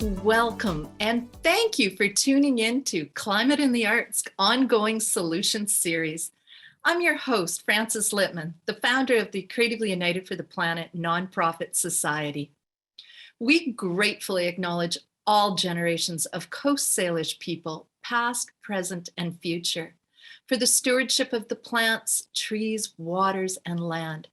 Welcome and thank you for tuning in to Climate and the Arts Ongoing Solutions Series. I'm your host, Frances Littman, the founder of the Creatively United for the Planet nonprofit society. We gratefully acknowledge all generations of Coast Salish people, past, present, and future, for the stewardship of the plants, trees, waters, and land,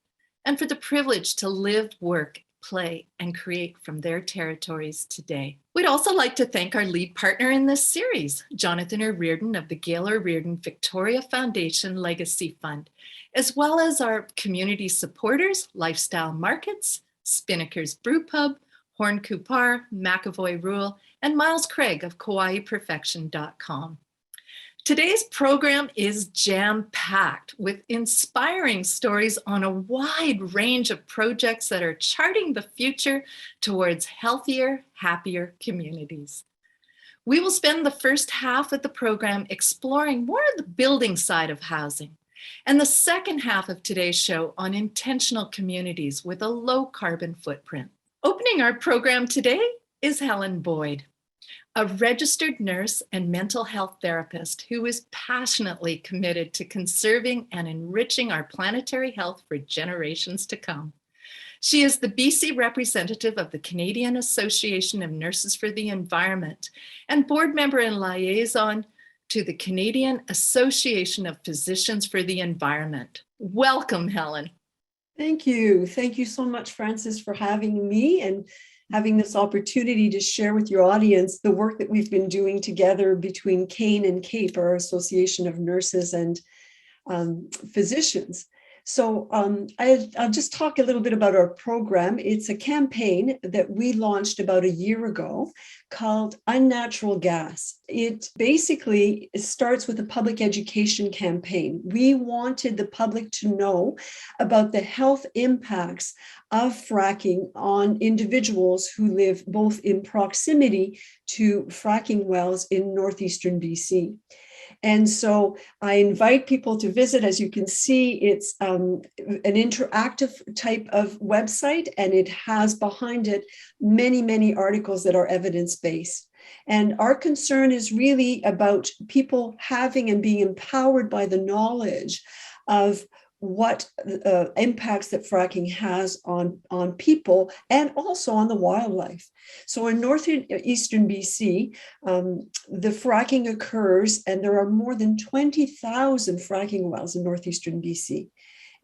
and for the privilege to live, work, play, and create from their territories today. We'd also like to thank our lead partner in this series, Jonathan O'Riordan of the Gail O'Riordan Victoria Foundation Legacy Fund, as well as our community supporters, Lifestyle Markets, Spinnaker's Brewpub, Horn Coupar, McAvoy Rule, and Miles Craig of KawaiiPerfection.com. Today's program is jam-packed with inspiring stories on a wide range of projects that are charting the future towards healthier, happier communities. We will spend the first half of the program exploring more of the building side of housing, and the second half of today's show on intentional communities with a low carbon footprint. Opening our program today is Helen Boyd, a registered nurse and mental health therapist who is passionately committed to conserving and enriching our planetary health for generations to come. She is the BC representative of the Canadian Association of Nurses for the Environment and board member and liaison to the Canadian Association of Physicians for the Environment. Welcome, Helen. Thank you. Thank you so much, Frances, for having me and having this opportunity to share with your audience the work that we've been doing together between CANE and CAPE, our Association of Nurses and Physicians. So I'll just talk a little bit about our program. It's a campaign that we launched about a year ago called Unnatural Gas. It basically starts with a public education campaign. We wanted the public to know about the health impacts of fracking on individuals who live both in proximity to fracking wells in northeastern BC. And so I invite people to visit. As you can see, it's an interactive type of website, and it has behind it many, many articles that are evidence-based. And our concern is really about people having and being empowered by the knowledge of what impacts that fracking has on people and also on the wildlife. So in northeastern BC, the fracking occurs, and there are more than 20,000 fracking wells in northeastern BC.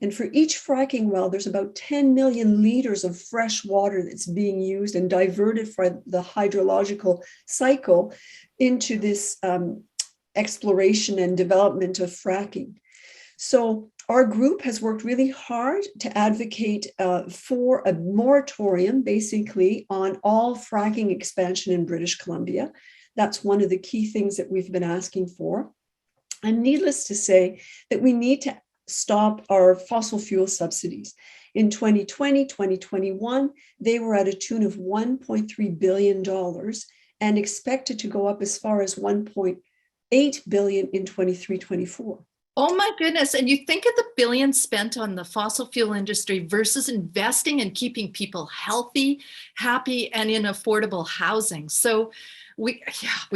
And for each fracking well, there's about 10 million liters of fresh water that's being used and diverted from the hydrological cycle into this exploration and development of fracking. So our group has worked really hard to advocate for a moratorium, basically, on all fracking expansion in British Columbia. That's one of the key things that we've been asking for. And needless to say that we need to stop our fossil fuel subsidies. In 2020, 2021, they were at a tune of $1.3 billion and expected to go up as far as $1.8 billion in 23-24. Oh my goodness. And you think of the billions spent on the fossil fuel industry versus investing in keeping people healthy, happy, and in affordable housing. So we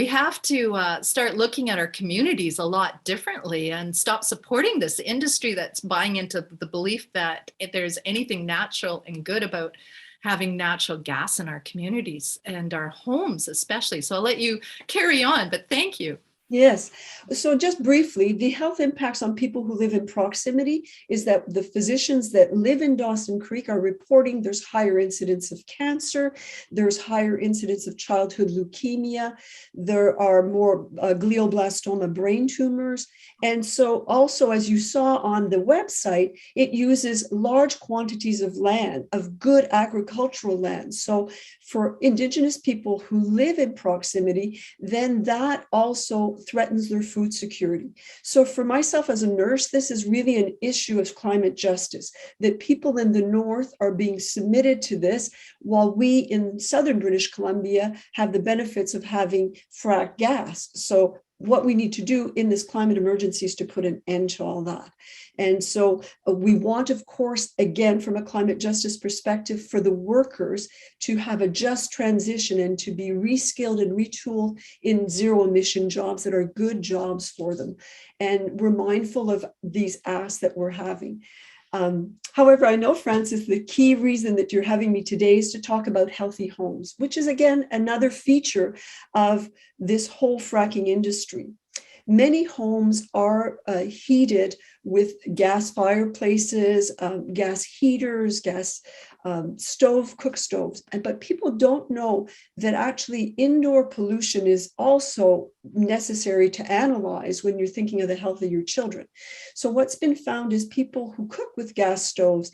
have to start looking at our communities a lot differently and stop supporting this industry that's buying into the belief that if there's anything natural and good about having natural gas in our communities and our homes especially. So I'll let you carry on, but thank you. Yes. So just briefly, the health impacts on people who live in proximity is that the physicians that live in Dawson Creek are reporting there's higher incidence of cancer, there's higher incidence of childhood leukemia, there are more glioblastoma brain tumors. And so also, as you saw on the website, it uses large quantities of land, of good agricultural land. So for Indigenous people who live in proximity, then that also threatens their food security. So for myself as a nurse, this is really an issue of climate justice, that people in the north are being submitted to this while we in southern British Columbia have the benefits of having fracked gas. So what we need to do in this climate emergency is to put an end to all that. And so we want, of course, again, from a climate justice perspective, for the workers to have a just transition and to be reskilled and retooled in zero emission jobs that are good jobs for them. And we're mindful of these asks that we're having. However, I know, Francis, the key reason that you're having me today is to talk about healthy homes, which is, again, another feature of this whole fracking industry. Many homes are heated with gas fireplaces, gas heaters, gas cook stoves. But people don't know that actually indoor pollution is also necessary to analyze when you're thinking of the health of your children. So what's been found is people who cook with gas stoves,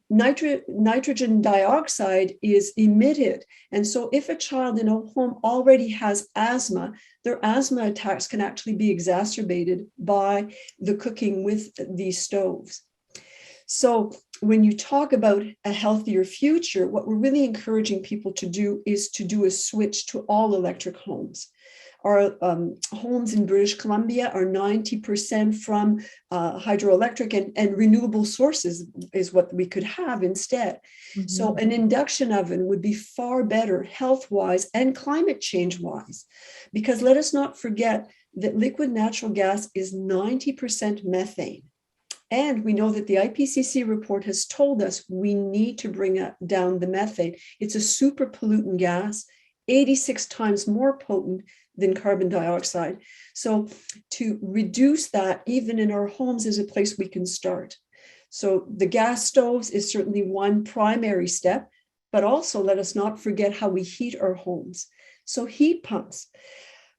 nitrogen dioxide is emitted. And so if a child in a home already has asthma, their asthma attacks can actually be exacerbated by the cooking with these stoves. So when you talk about a healthier future, what we're really encouraging people to do is to do a switch to all electric homes. Our homes in British Columbia are 90% from hydroelectric and renewable sources is what we could have instead. Mm-hmm. So an induction oven would be far better health-wise and climate change-wise, because let us not forget that liquid natural gas is 90% methane. And we know that the IPCC report has told us we need to bring down the methane. It's a super pollutant gas, 86 times more potent than carbon dioxide. So to reduce that, even in our homes, is a place we can start. So the gas stoves is certainly one primary step, but also let us not forget how we heat our homes. So heat pumps.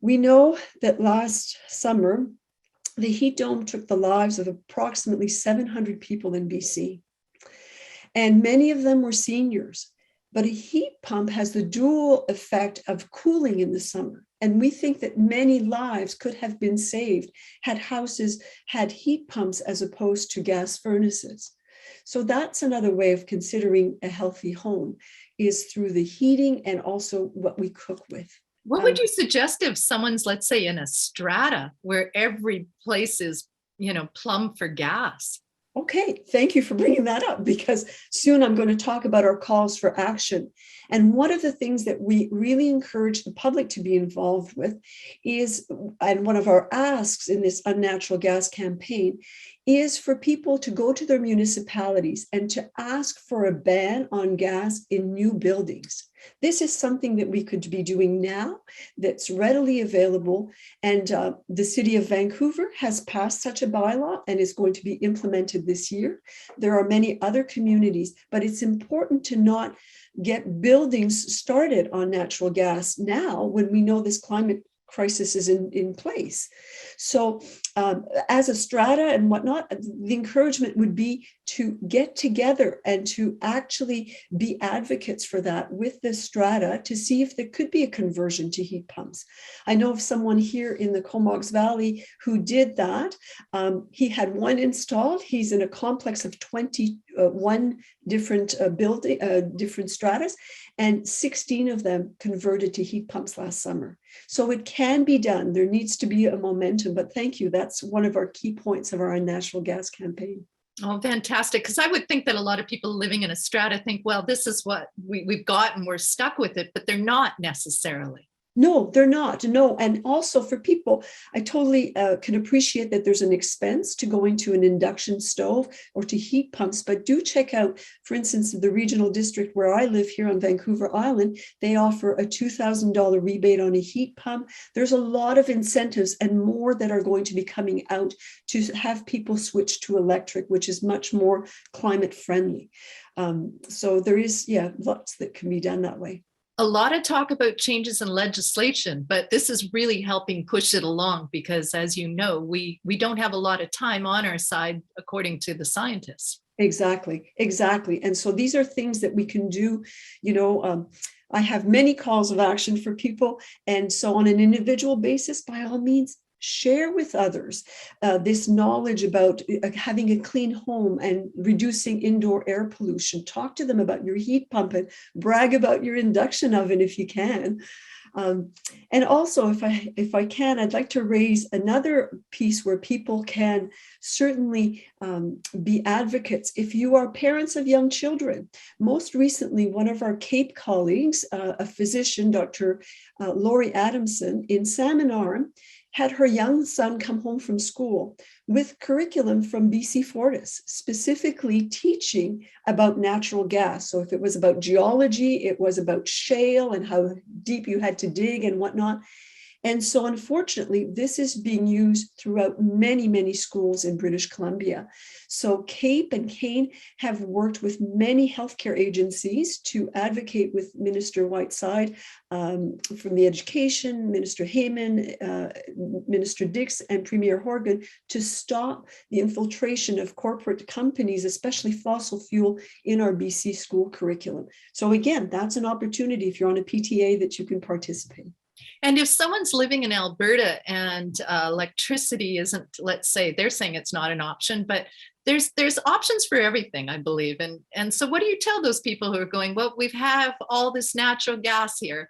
We know that last summer, the heat dome took the lives of approximately 700 people in BC. And many of them were seniors. But a heat pump has the dual effect of cooling in the summer. And we think that many lives could have been saved had houses had heat pumps as opposed to gas furnaces. So that's another way of considering a healthy home, is through the heating and also what we cook with. What would you suggest if someone's, let's say, in a strata where every place is, plumb for gas? Okay, thank you for bringing that up, because soon I'm going to talk about our calls for action. And one of the things that we really encourage the public to be involved with is, and one of our asks in this unnatural gas campaign, is for people to go to their municipalities and to ask for a ban on gas in new buildings. This is something that we could be doing now that's readily available. And the city of Vancouver has passed such a bylaw and is going to be implemented this year. There are many other communities, but it's important to not get buildings started on natural gas now when we know this climate crisis is in place. So as a strata and whatnot, the encouragement would be to get together and to actually be advocates for that with the strata to see if there could be a conversion to heat pumps. I know of someone here in the Comox Valley who did that. He had one installed. He's in a complex of 21 different different stratas, and 16 of them converted to heat pumps last summer. So it can be done. There needs to be a momentum, but thank you. That's one of our key points of our unnatural gas campaign. Oh, fantastic. Because I would think that a lot of people living in a strata think, well, this is what we've got and we're stuck with it, but they're not necessarily. No, they're not. No. And also for people, I totally can appreciate that there's an expense to going to an induction stove or to heat pumps, but do check out, for instance, the regional district where I live here on Vancouver Island. They offer a $2,000 rebate on a heat pump. There's a lot of incentives and more that are going to be coming out to have people switch to electric, which is much more climate friendly. So there is, lots that can be done that way. A lot of talk about changes in legislation, but this is really helping push it along because, as you know, we don't have a lot of time on our side, according to the scientists. Exactly. And so these are things that we can do. I have many calls of action for people. And so on an individual basis, by all means, share with others this knowledge about having a clean home and reducing indoor air pollution. Talk to them about your heat pump and brag about your induction oven if you can. And also, if I can, I'd like to raise another piece where people can certainly be advocates. If you are parents of young children, most recently, one of our Cape colleagues, a physician, Dr. Laurie Adamson in Salmon Arm, had her young son come home from school with curriculum from BC Fortis, specifically teaching about natural gas. So if it was about geology, it was about shale and how deep you had to dig and whatnot. And so unfortunately, this is being used throughout many, many schools in British Columbia. So CAPE and CANE have worked with many healthcare agencies to advocate with Minister Whiteside from the Education, Minister Heyman, Minister Dix, and Premier Horgan to stop the infiltration of corporate companies, especially fossil fuel, in our BC school curriculum. So again, that's an opportunity if you're on a PTA that you can participate. And if someone's living in Alberta and electricity isn't, let's say, they're saying it's not an option, but there's options for everything, I believe. And so what do you tell those people who are going, well, we have all this natural gas here?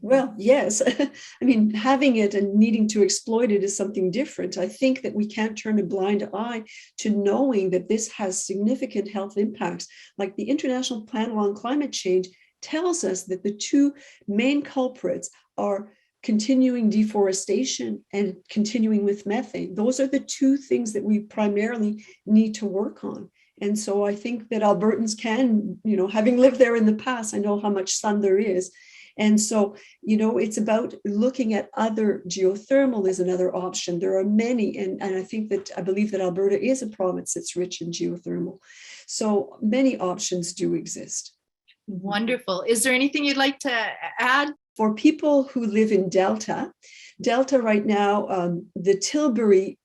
Well, yes. I mean, having it and needing to exploit it is something different. I think that we can't turn a blind eye to knowing that this has significant health impacts. Like the International Panel on Climate Change tells us that the two main culprits are continuing deforestation and continuing with methane. Those are the two things that we primarily need to work on. And so I think that Albertans can, having lived there in the past, I know how much sun there is. And so, it's about looking at other. Geothermal is another option. There are many, and I believe that Alberta is a province that's rich in geothermal. So many options do exist. Wonderful. Is there anything you'd like to add? For people who live in Delta right now, the Tilbury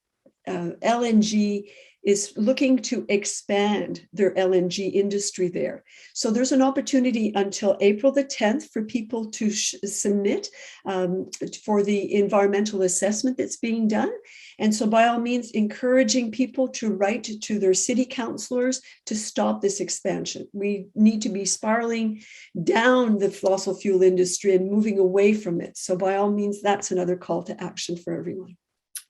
LNG is looking to expand their LNG industry there. So there's an opportunity until April the 10th for people to submit for the environmental assessment that's being done. And so by all means, encouraging people to write to their city councillors to stop this expansion. We need to be spiraling down the fossil fuel industry and moving away from it. So by all means, that's another call to action for everyone.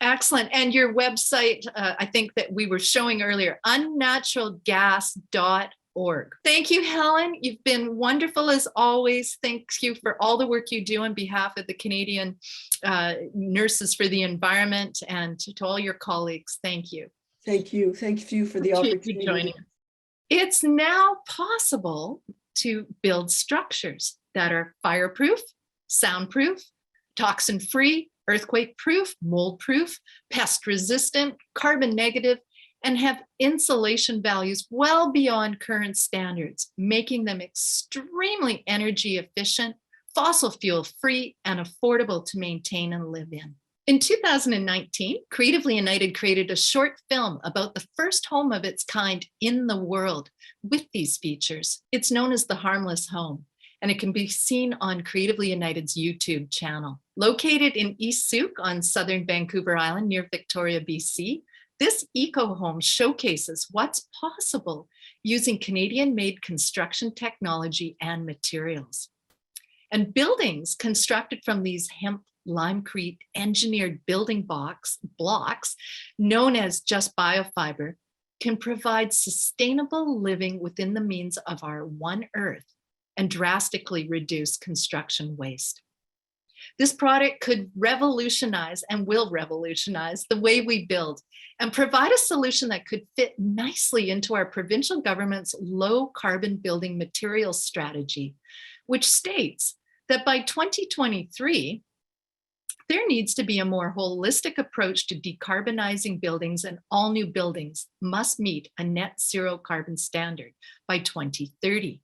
Excellent. And your website, I think that we were showing earlier, unnaturalgas.org. Thank you, Helen. You've been wonderful as always. Thank you for all the work you do on behalf of the Canadian Nurses for the Environment, and to all your colleagues. Thank you. Thank you. Thank you for the opportunity. Joining us. It's now possible to build structures that are fireproof, soundproof, toxin-free, earthquake-proof, mold-proof, pest-resistant, carbon-negative, and have insulation values well beyond current standards, making them extremely energy efficient, fossil fuel-free, and affordable to maintain and live in. In 2019, Creatively United created a short film about the first home of its kind in the world with these features. It's known as the Harmless Home, and it can be seen on Creatively United's YouTube channel. Located in East Souk on southern Vancouver Island near Victoria, BC, this eco-home showcases what's possible using Canadian-made construction technology and materials. And buildings constructed from these hemp limecrete engineered building blocks known as just biofiber can provide sustainable living within the means of our one earth and drastically reduce construction waste. This product could revolutionize and will revolutionize the way we build and provide a solution that could fit nicely into our provincial government's low carbon building materials strategy, which states that by 2023, there needs to be a more holistic approach to decarbonizing buildings, and all new buildings must meet a net zero carbon standard by 2030.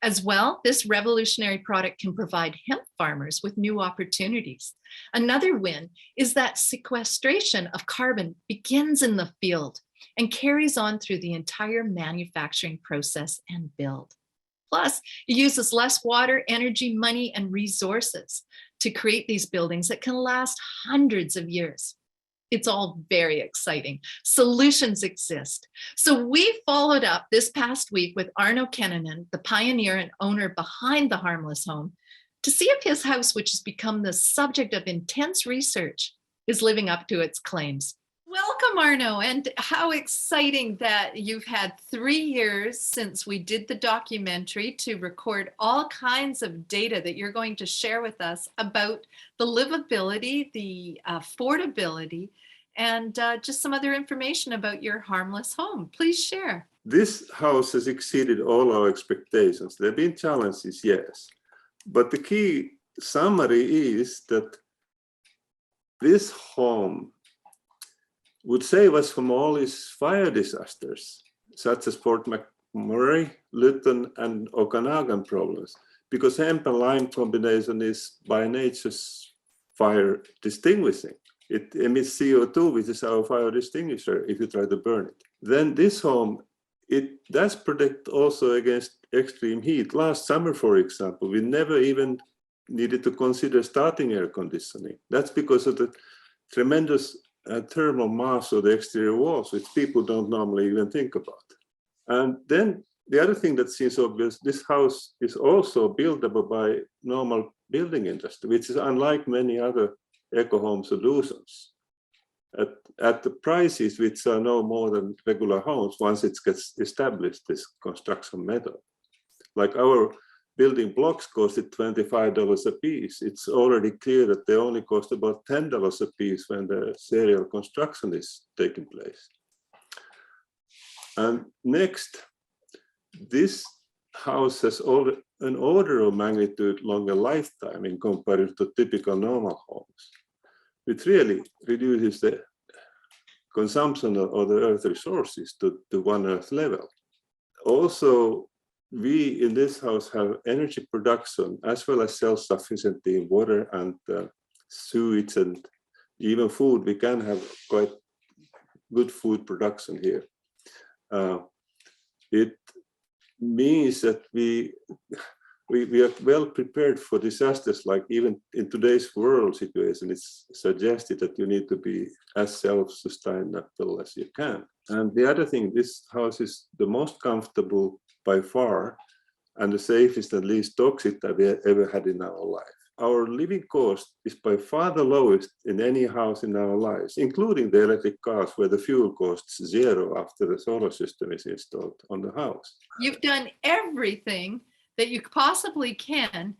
As well, this revolutionary product can provide hemp farmers with new opportunities. Another win is that sequestration of carbon begins in the field and carries on through the entire manufacturing process and build. Plus, it uses less water, energy, money, and resources to create these buildings that can last hundreds of years. It's all very exciting. Solutions exist. So we followed up this past week with Arno Keinonen, the pioneer and owner behind the Harmless Home, to see if his house, which has become the subject of intense research, is living up to its claims. Welcome, Arno, and how exciting that you've had 3 years since we did the documentary to record all kinds of data that you're going to share with us about the livability, the affordability, and just some other information about your Harmless home. Please share. This house has exceeded all our expectations. There have been challenges, yes, but the key summary is that this home would save us from all these fire disasters, such as Fort McMurray, Lytton, and Okanagan problems, because hemp and lime combination is by nature fire distinguishing. It emits CO2, which is our fire distinguisher if you try to burn it. Then this home, it does protect also against extreme heat. Last summer, for example, we never even needed to consider starting air conditioning. That's because of the tremendous thermal mass of the exterior walls, which people don't normally even think about. And then the other thing that seems obvious, this house is also buildable by normal building industry, which is unlike many other eco-home solutions. At the prices which are no more than regular homes, once it gets established, this construction method. Like our building blocks costed $25 a piece. It's already clear that they only cost about $10 a piece when the serial construction is taking place. And next, this house has an order of magnitude longer lifetime in comparison to typical normal homes, which really reduces the consumption of the earth resources to 1 earth level. Also, we in this house have energy production as well as self-sufficiency in water and sewage and even food. We can have quite good food production here. It means that we are well prepared for disasters, like even in today's world situation, it's suggested that you need to be as self-sustainable as you can. And the other thing, this house is the most comfortable by far, and the safest and least toxic that we ever had in our life. Our living cost is by far the lowest in any house in our lives, including the electric cars, where the fuel costs zero after the solar system is installed on the house. You've done everything that you possibly can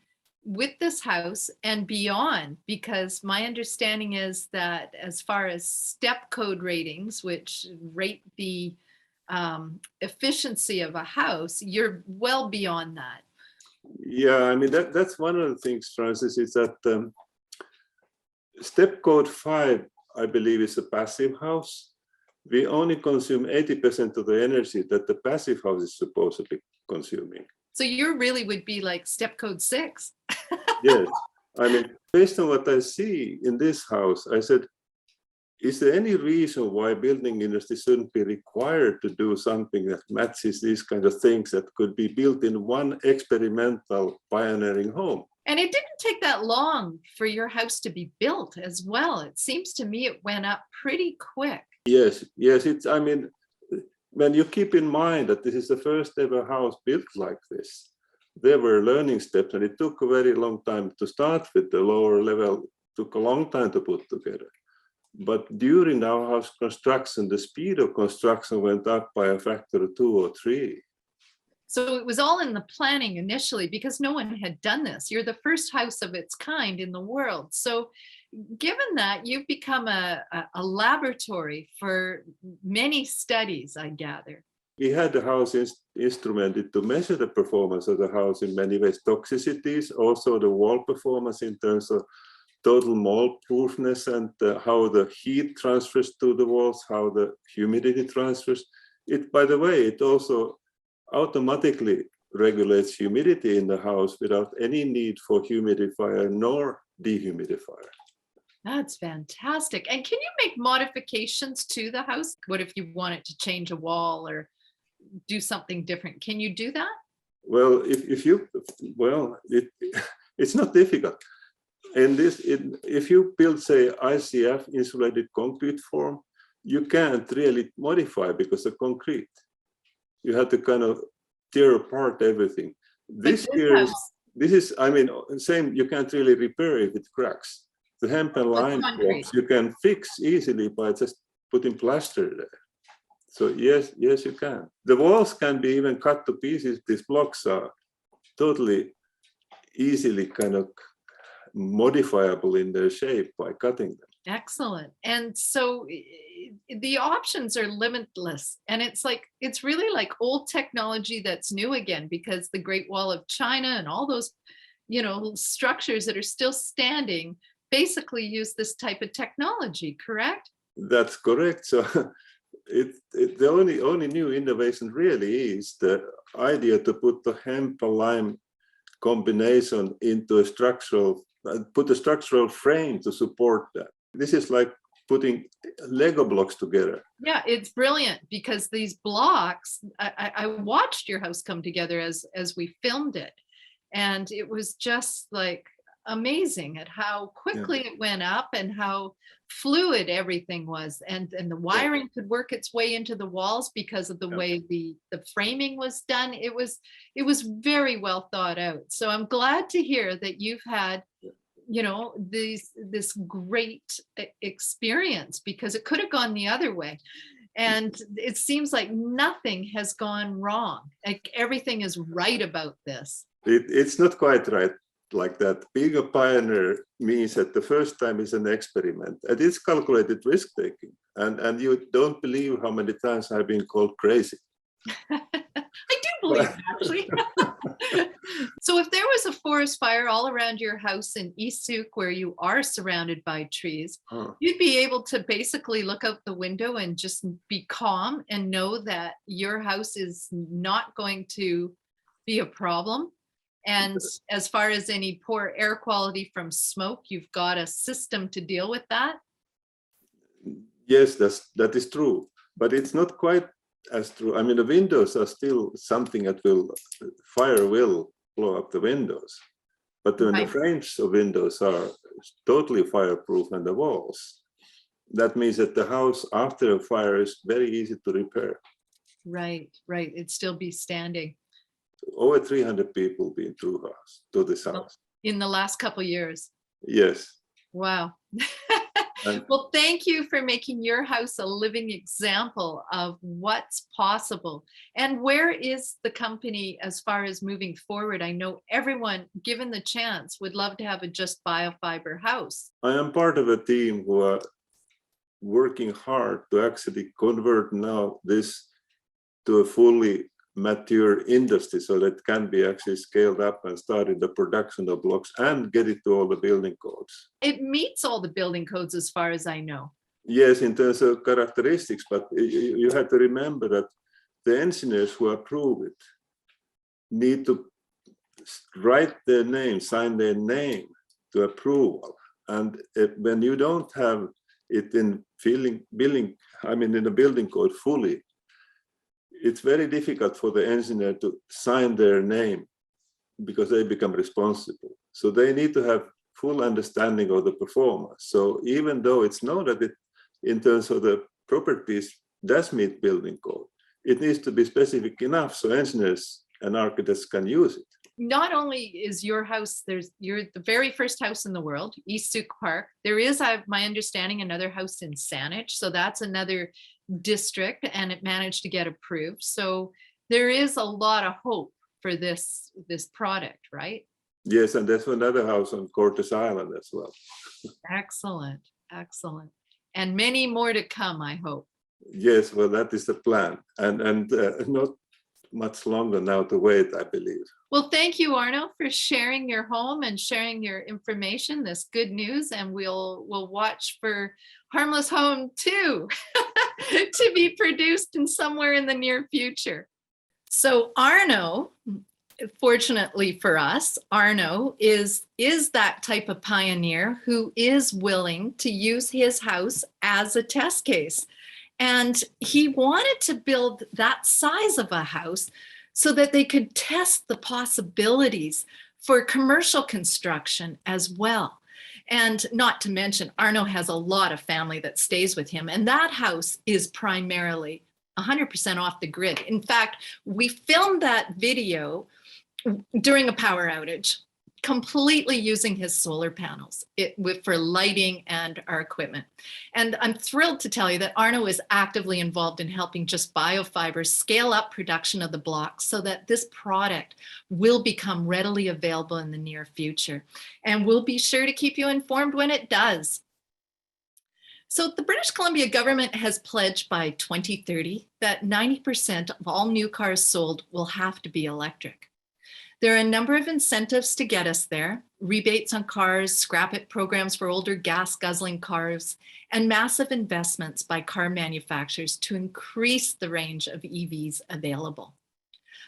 with this house and beyond, because my understanding is that as far as step code ratings, which rate the efficiency of a house, you're well beyond that. Yeah, I mean, that's one of the things, Francis, is that step code 5, I believe, is a passive house. We only consume 80% of the energy that the passive house is supposedly consuming. So you really would be like step code 6. Yes, I mean, based on what I see in this house, I said, is there any reason why building industry shouldn't be required to do something that matches these kind of things that could be built in one experimental pioneering home? And it didn't take that long for your house to be built as well. It seems to me it went up pretty quick. Yes, it's, I mean, when you keep in mind that this is the first ever house built like this, there were learning steps, and it took a very long time to start with. The lower level took a long time to put together. But during our house construction, the speed of construction went up by a factor of 2 or 3. So it was all in the planning initially, because no one had done this. You're the first house of its kind in the world. So given that, you've become a laboratory for many studies, I gather. We had the house instrumented to measure the performance of the house in many ways, toxicities, also the wall performance in terms of total mold proofness and how the heat transfers to the walls, how the humidity transfers. It, by the way, it also automatically regulates humidity in the house without any need for humidifier nor dehumidifier. That's fantastic. And can you make modifications to the house? What if you wanted to change a wall or do something different? Can you do that? Well, it's not difficult. If you build, say, ICF, insulated concrete form, you can't really modify because of concrete. You have to kind of tear apart everything. This here house, this is, I mean, same, you can't really repair if it cracks. The hemp and lime concrete. blocks you can fix easily by just putting plaster there. So yes, you can. The walls can be even cut to pieces. These blocks are totally easily kind of modifiable in their shape by cutting them. Excellent. And so the options are limitless. And it's like, it's really like old technology that's new again, because the Great Wall of China and all those, structures that are still standing basically use this type of technology, correct? That's correct. So the only new innovation really is the idea to put the hemp and lime combination into a structural frame to support that. This is like putting Lego blocks together. Yeah, it's brilliant because these blocks, I watched your house come together as we filmed it. And it was just like amazing at how quickly it went up and how fluid everything was. And the wiring could work its way into the walls because of the way the framing was done. It was very well thought out. So I'm glad to hear that you've had this great experience, because it could have gone the other way. And it seems like nothing has gone wrong. Like everything is right about this. It's not quite right like that. Being a pioneer means that the first time is an experiment, and it's calculated risk taking. And you don't believe how many times I've been called crazy. I do believe it, actually. So if there was a forest fire all around your house in East Souk, where you are surrounded by trees, you'd be able to basically look out the window and just be calm and know that your house is not going to be a problem. And as far as any poor air quality from smoke, you've got a system to deal with that. Yes, that is true, but it's not quite as true. I mean, the windows are still something that fire will blow up the windows, but when the frames of windows are totally fireproof and the walls, that means that the house after a fire is very easy to repair. Right. It'd still be standing. Over 300 people been to this house. In the last couple of years. Yes. Wow. Well, thank you for making your house a living example of what's possible. And where is the company as far as moving forward? I know everyone, given the chance, would love to have a just biofiber house. I am part of a team who are working hard to actually convert now this to a fully mature industry, so that it can be actually scaled up and started the production of blocks and get it to all the building codes. It meets all the building codes as far as I know. Yes, in terms of characteristics, but you have to remember that the engineers who approve it need to write their name, sign their name to approval. And when you don't have it in in the building code fully, it's very difficult for the engineer to sign their name because they become responsible. So they need to have full understanding of the performance. So even though it's known that it, in terms of the properties, does meet building code, it needs to be specific enough so engineers and architects can use it. Not only is your house, you're the very first house in the world, East Souk Park. There is, my understanding, another house in Saanich. So that's another district, and it managed to get approved. So there is a lot of hope for this product, right? Yes, and there's another house on Cortes Island as well. Excellent. And many more to come, I hope. Yes, well, that is the plan, and not much longer now to wait, I believe. Well, thank you, Arno, for sharing your home and sharing your information, this good news, and we'll watch for Harmless Home 2 to be produced in somewhere in the near future. So Arno, fortunately for us, Arno is that type of pioneer who is willing to use his house as a test case. And he wanted to build that size of a house so that they could test the possibilities for commercial construction as well. And not to mention, Arno has a lot of family that stays with him, and that house is primarily 100% off the grid. In fact, we filmed that video during a power outage, completely using his solar panels for lighting and our equipment. And I'm thrilled to tell you that Arno is actively involved in helping Just Biofibers scale up production of the blocks so that this product will become readily available in the near future. And we'll be sure to keep you informed when it does. So the British Columbia government has pledged by 2030 that 90% of all new cars sold will have to be electric. There are a number of incentives to get us there: rebates on cars, scrap it programs for older gas guzzling cars, and massive investments by car manufacturers to increase the range of EVs available.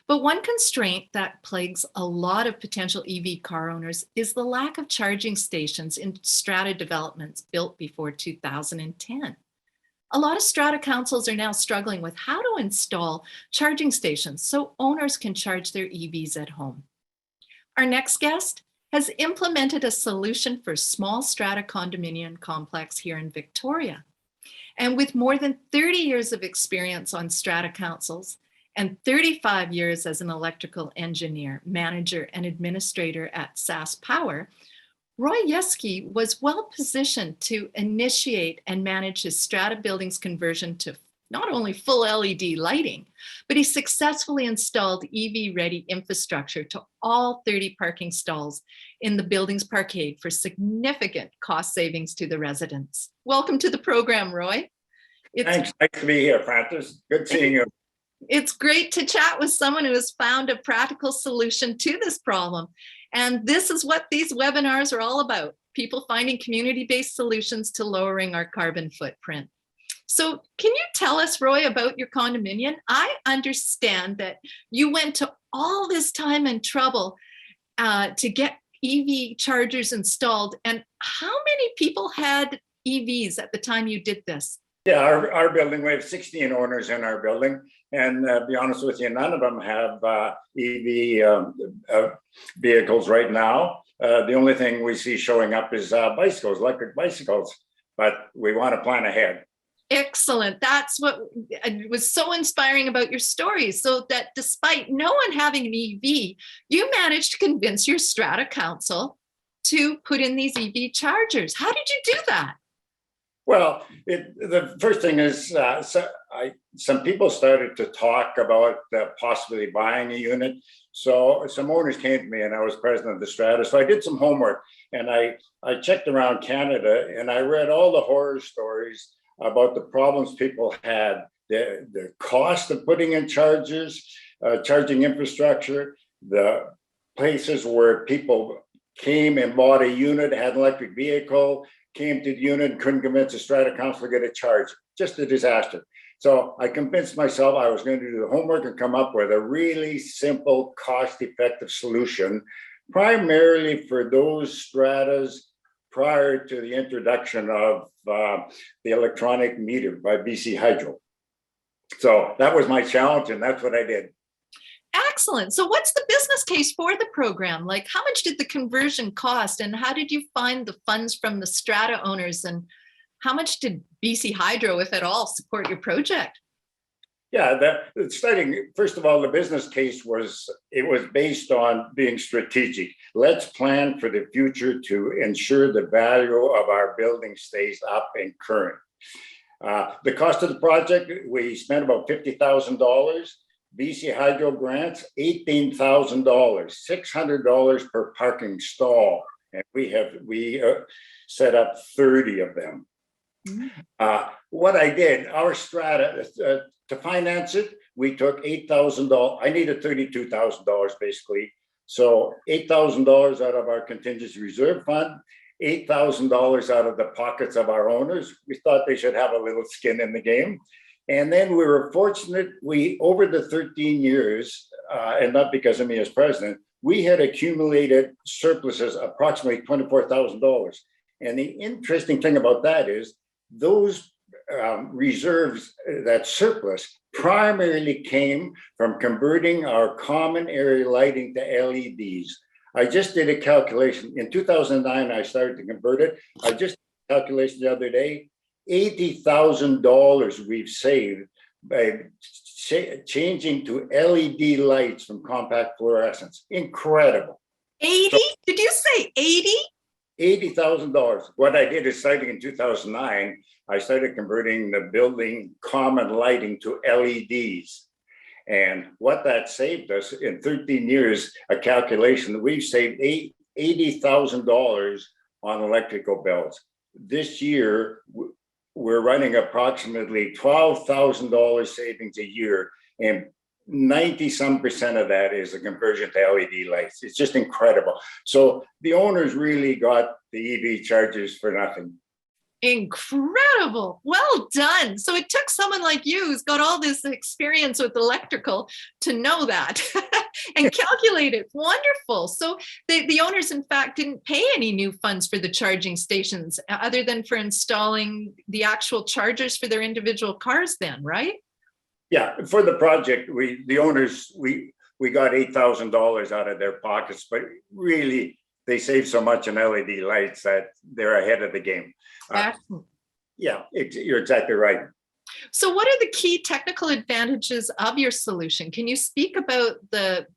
But one constraint that plagues a lot of potential EV car owners is the lack of charging stations in strata developments built before 2010. A lot of strata councils are now struggling with how to install charging stations so owners can charge their EVs at home. Our next guest has implemented a solution for small strata condominium complex here in Victoria. And with more than 30 years of experience on strata councils and 35 years as an electrical engineer, manager, and administrator at SAS Power, Roy Yeske was well positioned to initiate and manage his strata buildings conversion to not only full LED lighting, but he successfully installed EV-ready infrastructure to all 30 parking stalls in the building's parkade for significant cost savings to the residents. Welcome to the program, Roy. Thanks. Nice to be here, Francis. Good seeing you. It's great to chat with someone who has found a practical solution to this problem. And this is what these webinars are all about: people finding community-based solutions to lowering our carbon footprint. So can you tell us, Roy, about your condominium? I understand that you went to all this time and trouble to get EV chargers installed. And how many people had EVs at the time you did this? Yeah, our building, we have 16 owners in our building. And to be honest with you, none of them have EV vehicles right now. The only thing we see showing up is bicycles, electric bicycles, but we want to plan ahead. Excellent. That's what was so inspiring about your story. So that despite no one having an EV, you managed to convince your strata council to put in these EV chargers. How did you do that? Well, the first thing is some people started to talk about possibly buying a unit. So some owners came to me, and I was president of the strata. So I did some homework, and I checked around Canada, and I read all the horror stories about the problems people had, the cost of putting in chargers, charging infrastructure, the places where people came and bought a unit, had an electric vehicle, came to the unit and couldn't convince the strata council to get a charge. Just a disaster. So I convinced myself I was going to do the homework and come up with a really simple, cost-effective solution, primarily for those stratas prior to the introduction of the electronic meter by BC Hydro. So that was my challenge, and that's what I did. Excellent. So what's the business case for the program? Like, how much did the conversion cost, and how did you find the funds from the strata owners, and how much did BC Hydro, if at all, support your project? Yeah, first of all, the business case was based on being strategic. Let's plan for the future to ensure the value of our building stays up and current. The cost of the project, we spent about $50,000. BC Hydro grants $18,000, $600 per parking stall, and we set up 30 of them. What I did, our strata, to finance it, we took $8,000. I needed $32,000 basically. So $8,000 out of our contingency reserve fund, $8,000 out of the pockets of our owners. We thought they should have a little skin in the game. And then we were fortunate, over the 13 years, and not because of me as president, we had accumulated surpluses approximately $24,000. And the interesting thing about that is those reserves, that surplus, primarily came from converting our common area lighting to LEDs. I just did a calculation. In 2009, I started to convert it. I just did a calculation the other day. $80,000 we've saved by changing to LED lights from compact fluorescence. Incredible. 80? Did you say 80? $80,000. What I did is starting in 2009, I started converting the building common lighting to LEDs. And what that saved us in 13 years, a calculation that we've saved $80,000 on electrical bills. This year, we're running approximately $12,000 savings a year, and 90% of that is a conversion to LED lights. It's just incredible. So the owners really got the EV chargers for nothing. Incredible. Well done. So it took someone like you who's got all this experience with electrical to know that and calculate it. Wonderful. So the owners, in fact, didn't pay any new funds for the charging stations other than for installing the actual chargers for their individual cars then, right? Yeah, for the project, the owners got $8,000 out of their pockets, but really they save so much in LED lights that they're ahead of the game. Yeah, you're exactly right. So what are the key technical advantages of your solution? Can you speak about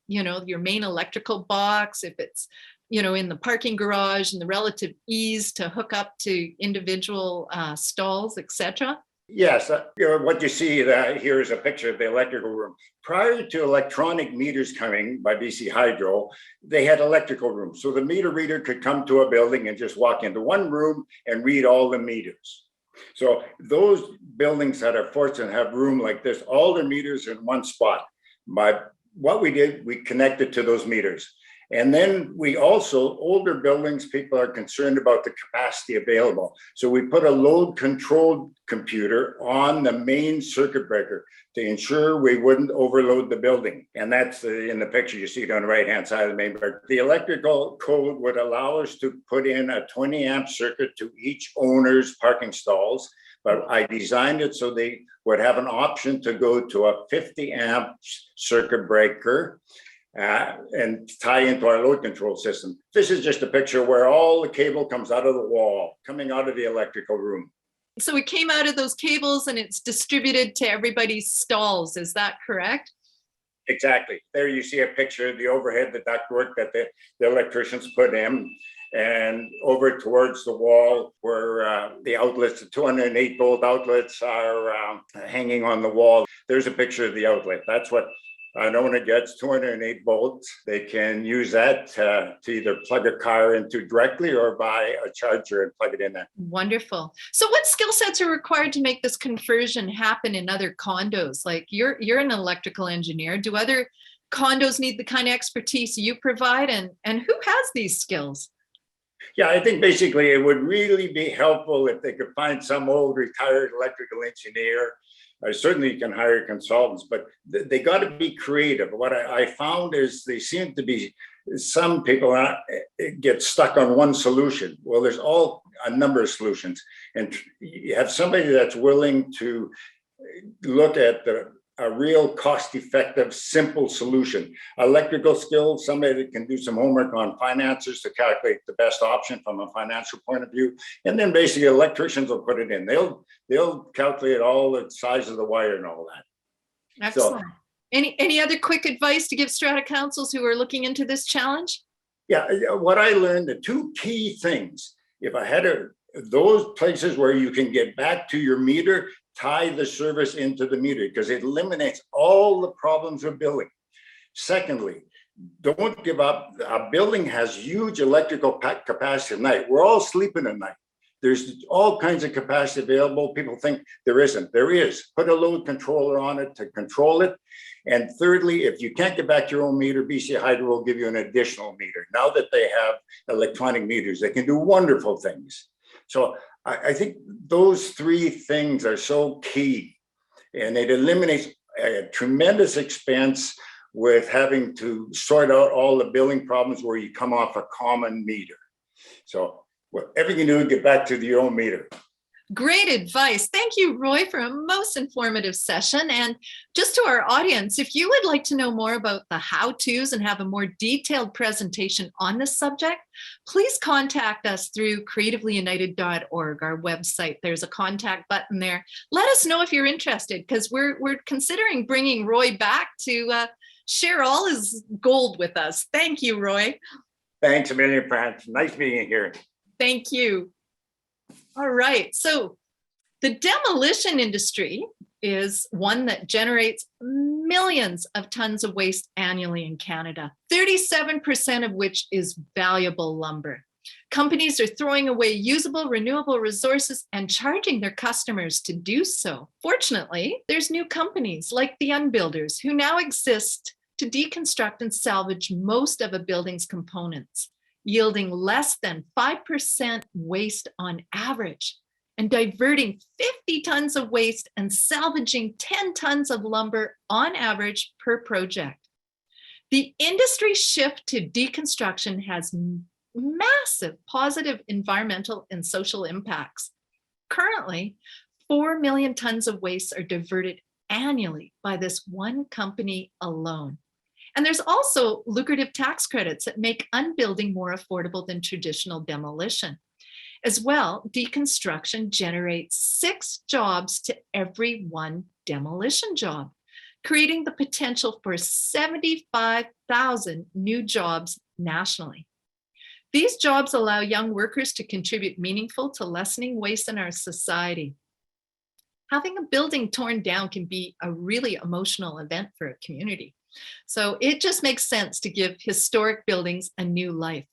your main electrical box, if it's, in the parking garage, and the relative ease to hook up to individual stalls, etc.? Yes, what you see here is a picture of the electrical room. Prior to electronic meters coming by BC Hydro, they had electrical rooms. So the meter reader could come to a building and just walk into one room and read all the meters. So those buildings that are fortunate have room like this, all their meters in one spot. But what we did, we connected to those meters. And then we also, older buildings, people are concerned about the capacity available. So we put a load controlled computer on the main circuit breaker to ensure we wouldn't overload the building. And that's in the picture you see it on the right-hand side of the main breaker. The electrical code would allow us to put in a 20 amp circuit to each owner's parking stalls. But I designed it so they would have an option to go to a 50 amp circuit breaker and tie into our load control system. This is just a picture where all the cable comes out of the wall, coming out of the electrical room. So it came out of those cables and it's distributed to everybody's stalls. Is that correct? Exactly. There you see a picture of the overhead, the ductwork that the electricians put in, and over towards the wall where the outlets, the 208 volt outlets are hanging on the wall. There's a picture of the outlet. That's what an owner gets, 208 volts. They can use that to either plug a car into directly or buy a charger and plug it in there. Wonderful. So what skill sets are required to make this conversion happen in other condos? Like you're an electrical engineer. Do other condos need the kind of expertise you provide? And who has these skills? Yeah, I think basically it would really be helpful if they could find some old retired electrical engineer. Certainly you can hire consultants, but they got to be creative. What I found is they seem to be, some people get stuck on one solution. Well, there's a number of solutions, and you have somebody that's willing to look at a real cost-effective, simple solution. Electrical skills, somebody that can do some homework on finances to calculate the best option from a financial point of view. And then basically electricians will put it in. They'll calculate all the size of the wire and all that. Excellent. So, any other quick advice to give strata councils who are looking into this challenge? Yeah, what I learned, the two key things, if I had those places where you can get back to your meter, tie the service into the meter because it eliminates all the problems with billing. Secondly, don't give up. A building has huge electrical capacity at night. We're all sleeping at night. There's all kinds of capacity available. People think there isn't. There is. Put a load controller on it to control it. And thirdly, if you can't get back to your own meter, BC Hydro will give you an additional meter. Now that they have electronic meters, they can do wonderful things. So I think those three things are so key, and it eliminates a tremendous expense with having to sort out all the billing problems where you come off a common meter. So whatever you do, get back to your own meter. Great advice. Thank you, Roy, for a most informative session. And just to our audience, if you would like to know more about the how-tos and have a more detailed presentation on this subject, please contact us through creativelyunited.org, our website. There's a contact button there. Let us know if you're interested, because we're considering bringing Roy back to share all his gold with us. Thank you, Roy. Thanks a million, France. Nice being here. Thank you. All right, so the demolition industry is one that generates millions of tons of waste annually in Canada, 37% of which is valuable lumber. Companies are throwing away usable, renewable resources and charging their customers to do so. Fortunately, there's new companies like the Unbuilders who now exist to deconstruct and salvage most of a building's components, yielding less than 5% waste on average, and diverting 50 tons of waste and salvaging 10 tons of lumber on average per project. The industry shift to deconstruction has massive positive environmental and social impacts. Currently, 4 million tons of waste are diverted annually by this one company alone. And there's also lucrative tax credits that make unbuilding more affordable than traditional demolition. As well, deconstruction generates 6 jobs to every 1 demolition job, creating the potential for 75,000 new jobs nationally. These jobs allow young workers to contribute meaningful to lessening waste in our society. Having a building torn down can be a really emotional event for a community. So it just makes sense to give historic buildings a new life,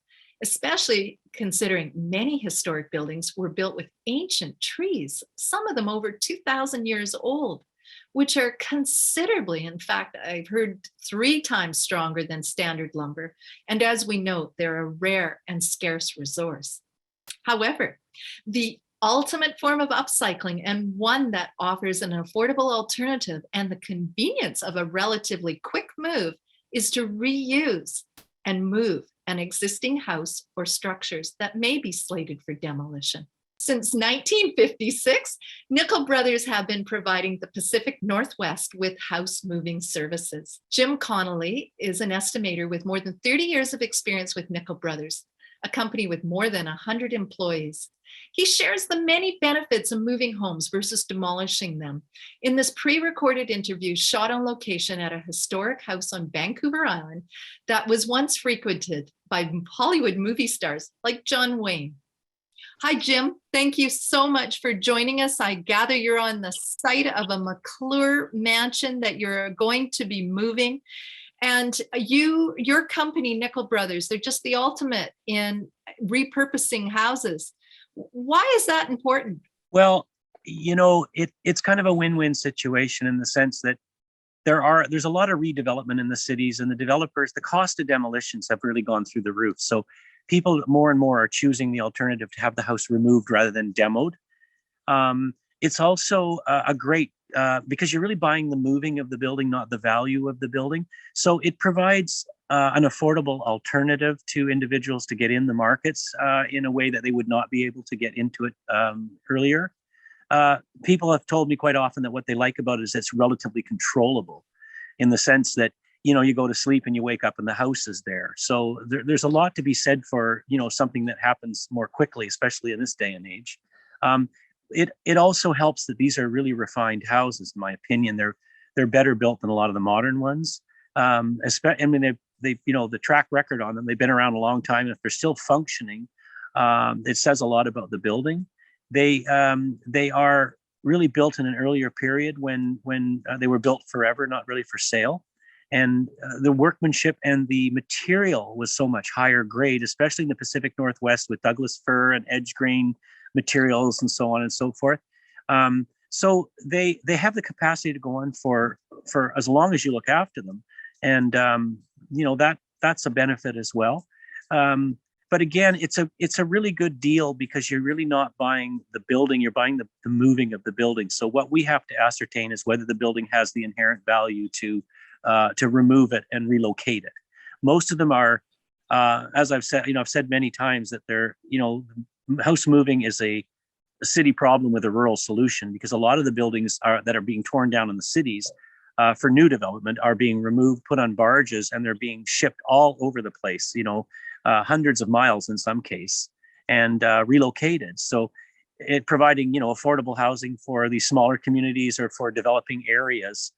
especially considering many historic buildings were built with ancient trees, some of them over 2,000 years old, which are considerably, in fact, I've heard 3 times stronger than standard lumber. And as we know, they're a rare and scarce resource. However, the ultimate form of upcycling, and one that offers an affordable alternative and the convenience of a relatively quick move, is to reuse and move an existing house or structures that may be slated for demolition. Since 1956, Nickel Brothers have been providing the Pacific Northwest with house moving services. Jim Connelly is an estimator with more than 30 years of experience with Nickel Brothers, a company with more than 100 employees. He shares the many benefits of moving homes versus demolishing them in this pre-recorded interview shot on location at a historic house on Vancouver Island that was once frequented by Hollywood movie stars like John Wayne. Hi, Jim. Thank you so much for joining us. I gather you're on the site of a McClure mansion that you're going to be moving. And your company, Nickel Brothers, they're just the ultimate in repurposing houses. Why is that important? Well, it's kind of a win-win situation in the sense that there's a lot of redevelopment in the cities, and the cost of demolitions have really gone through the roof. So people more and more are choosing the alternative to have the house removed rather than demoed. It's also a great, because you're really buying the moving of the building, not the value of the building. So it provides an affordable alternative to individuals to get in the markets in a way that they would not be able to get into it earlier. People have told me quite often that what they like about it is it's relatively controllable, in the sense that, you go to sleep and you wake up and the house is there. So there's a lot to be said for, something that happens more quickly, especially in this day and age. It also helps that these are really refined houses, in my opinion. They're better built than a lot of the modern ones. They've the track record on them. They've been around a long time. If they're still functioning, it says a lot about the building. They are really built in an earlier period when they were built forever, not really for sale. And the workmanship and the material was so much higher grade, especially in the Pacific Northwest with Douglas fir and edge grain materials and so on and so forth. So they have the capacity to go on for as long as you look after them. And, that's a benefit as well. But again, it's a really good deal because you're really not buying the building, you're buying the moving of the building. So what we have to ascertain is whether the building has the inherent value to remove it and relocate it. Most of them are, as I've said, I've said many times that they're, house moving is a city problem with a rural solution, because a lot of the buildings that are being torn down in the cities for new development are being removed, put on barges, and they're being shipped all over the place, hundreds of miles in some case, and relocated. So it providing, affordable housing for these smaller communities or for developing areas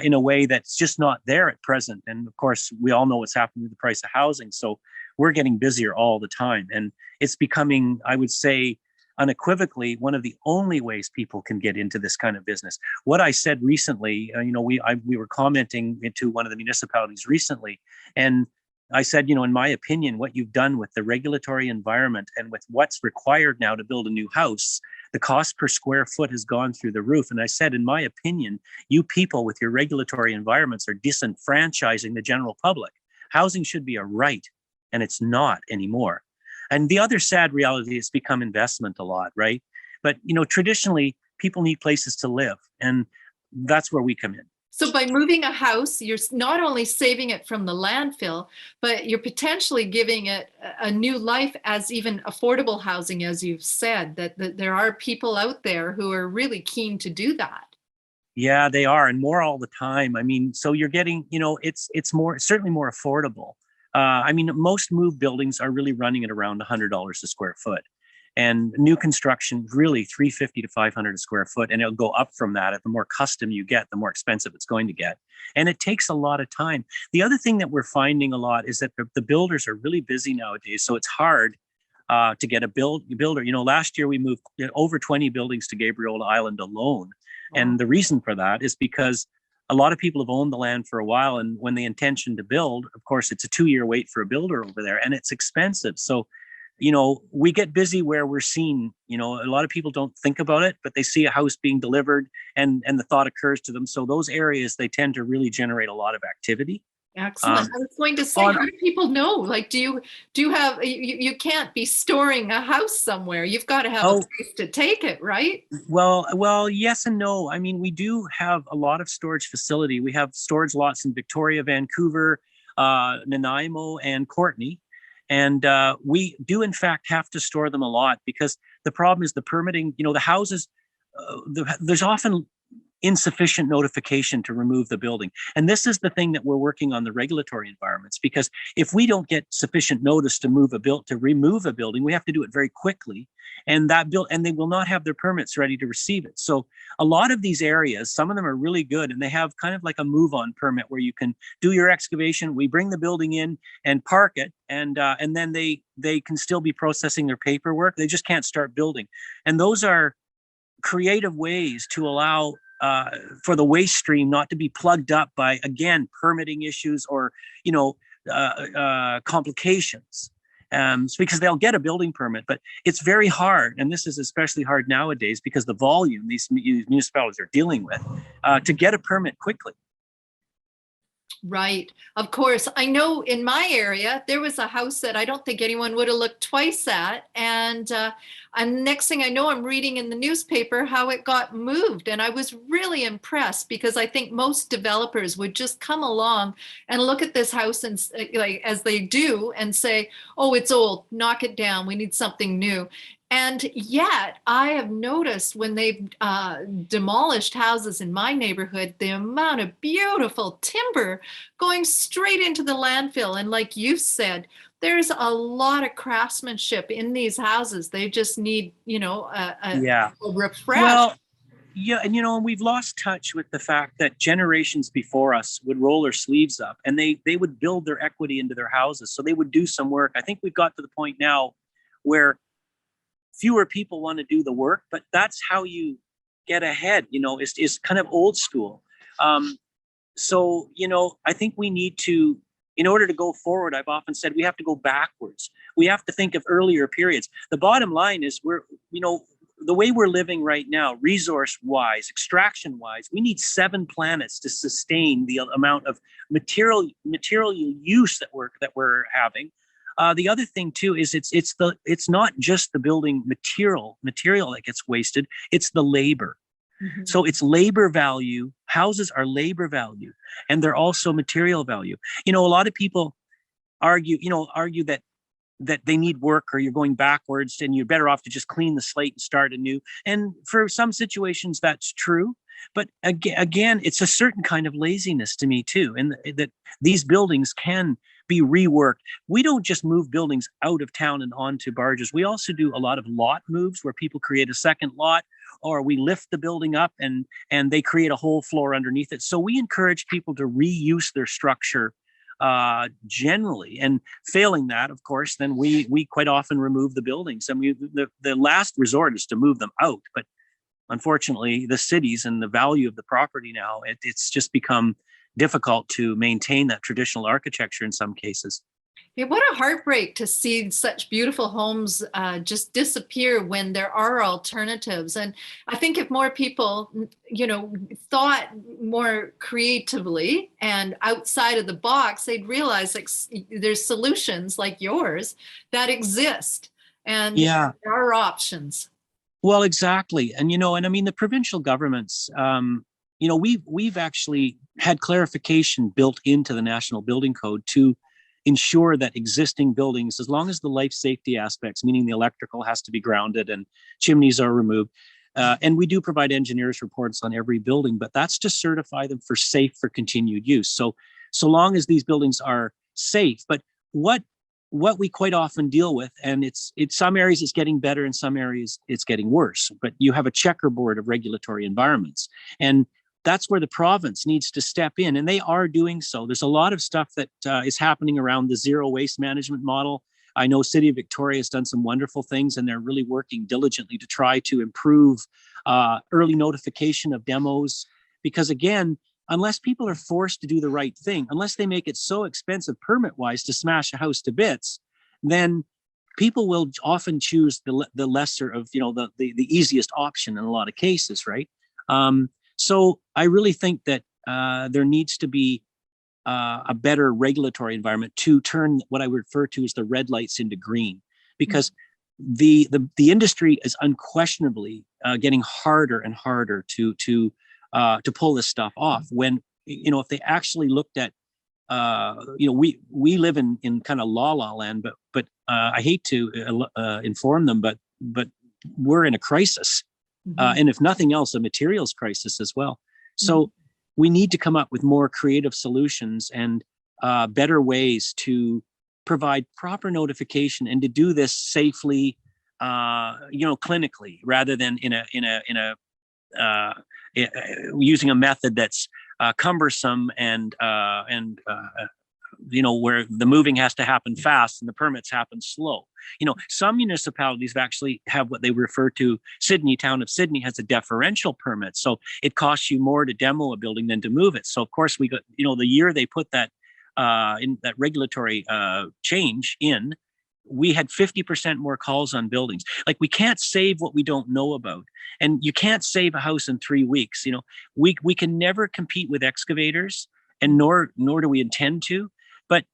in a way that's just not there at present. And of course, we all know what's happening with the price of housing. So we're getting busier all the time. And it's becoming, I would say, unequivocally, one of the only ways people can get into this kind of business. What I said recently, we were commenting into one of the municipalities recently, and I said, in my opinion, what you've done with the regulatory environment and with what's required now to build a new house, the cost per square foot has gone through the roof. And I said, in my opinion, you people with your regulatory environments are disenfranchising the general public. Housing should be a right, and it's not anymore. And the other sad reality is become investment a lot, right? But, traditionally, people need places to live, and that's where we come in. So by moving a house, you're not only saving it from the landfill, but you're potentially giving it a new life as even affordable housing, as you've said, that there are people out there who are really keen to do that. Yeah, they are, and more all the time. I mean, so you're getting, it's certainly more affordable. Most moved buildings are really running at around $100 a square foot. And new construction, really $350 to $500 a square foot. And it'll go up from that. The more custom you get, the more expensive it's going to get. And it takes a lot of time. The other thing that we're finding a lot is that the builders are really busy nowadays. So it's hard to get a builder. Last year we moved over 20 buildings to Gabriola Island alone. Wow. And the reason for that is because a lot of people have owned the land for a while. And when they intention to build, of course, it's a 2-year wait for a builder over there, and it's expensive. So we get busy where we're seen. A lot of people don't think about it, but they see a house being delivered and the thought occurs to them. So those areas, they tend to really generate a lot of activity. Excellent. I was going to say, how do people know? Like, do you have, you can't be storing a house somewhere. You've got to have a place to take it, right? Well, yes and no. I mean, we do have a lot of storage facility. We have storage lots in Victoria, Vancouver, Nanaimo, and Courtenay. And we do, in fact, have to store them a lot because the problem is the permitting, the houses, there's often insufficient notification to remove the building. And this is the thing that we're working on, the regulatory environments, because if we don't get sufficient notice to remove a building, we have to do it very quickly. And they will not have their permits ready to receive it. So a lot of these areas, some of them are really good, and they have kind of like a move-on permit where you can do your excavation. We bring the building in and park it, and then they can still be processing their paperwork. They just can't start building. And those are creative ways to allow for the waste stream not to be plugged up by, again, permitting issues or complications. So because they'll get a building permit, but it's very hard, and this is especially hard nowadays because the volume these municipalities are dealing with to get a permit quickly. Right. Of course. I know in my area, there was a house that I don't think anyone would have looked twice at. And next thing I know, I'm reading in the newspaper how it got moved. And I was really impressed because I think most developers would just come along and look at this house and as they do and say, oh, it's old, knock it down. We need something new. And yet I have noticed when they've demolished houses in my neighborhood, the amount of beautiful timber going straight into the landfill. And like you said, there's a lot of craftsmanship in these houses. They just need, a refresh. Well, yeah, and we've lost touch with the fact that generations before us would roll their sleeves up and they would build their equity into their houses. So they would do some work. I think we've got to the point now where fewer people want to do the work, but that's how you get ahead, is kind of old school. So, I think we need to, in order to go forward, I've often said we have to go backwards. We have to think of earlier periods. The bottom line is the way we're living right now, resource-wise, extraction-wise, we need 7 planets to sustain the amount of material use that we're having. The other thing too is it's not just the building material that gets wasted, it's the labor. Mm-hmm. So it's labor value. Houses are labor value, and they're also material value. A lot of people argue that that they need work or you're going backwards and you're better off to just clean the slate and start anew. And for some situations, that's true. But again, it's a certain kind of laziness to me too, and that these buildings can be reworked. We don't just move buildings out of town and onto barges. We also do a lot of lot moves where people create a second lot, or we lift the building up and they create a whole floor underneath it. So we encourage people to reuse their structure generally, and failing that, of course, then we quite often remove the buildings. I mean, the last resort is to move them out, but unfortunately, the cities and the value of the property now, it's just become difficult to maintain that traditional architecture in some cases. Yeah, what a heartbreak to see such beautiful homes just disappear when there are alternatives. And I think if more people, thought more creatively and outside of the box, they'd realize like there's solutions like yours that exist, and there are options. Well, exactly. And, and I mean, the provincial governments, we've actually had clarification built into the National Building Code to ensure that existing buildings, as long as the life safety aspects, meaning the electrical has to be grounded and chimneys are removed, and we do provide engineers reports on every building, but that's to certify them for safe for continued use. So long as these buildings are safe. But what we quite often deal with, and it's some areas it's getting better, in some areas it's getting worse, but you have a checkerboard of regulatory environments. And that's where the province needs to step in, and they are doing so. There's a lot of stuff that is happening around the zero waste management model. I know City of Victoria has done some wonderful things, and they're really working diligently to try to improve early notification of demos. Because again, unless people are forced to do the right thing, unless they make it so expensive permit-wise to smash a house to bits, then people will often choose the lesser of, the easiest option in a lot of cases, right? So I really think that there needs to be a better regulatory environment to turn what I refer to as the red lights into green, because the industry is unquestionably getting harder and harder to pull this stuff off. When if they actually looked at we live in kind of la land, but I hate to inform them, but we're in a crisis. And if nothing else, a materials crisis as well. So we need to come up with more creative solutions and better ways to provide proper notification and to do this safely, clinically, rather than in a using a method that's cumbersome and where the moving has to happen fast and the permits happen slow. Some municipalities actually have what they refer to, Town of Sydney has a deferential permit. So it costs you more to demo a building than to move it. So of course we got, the year they put that in that regulatory change in, we had 50% more calls on buildings. Like, we can't save what we don't know about. And you can't save a house in 3 weeks. We can never compete with excavators, and nor do we intend to. But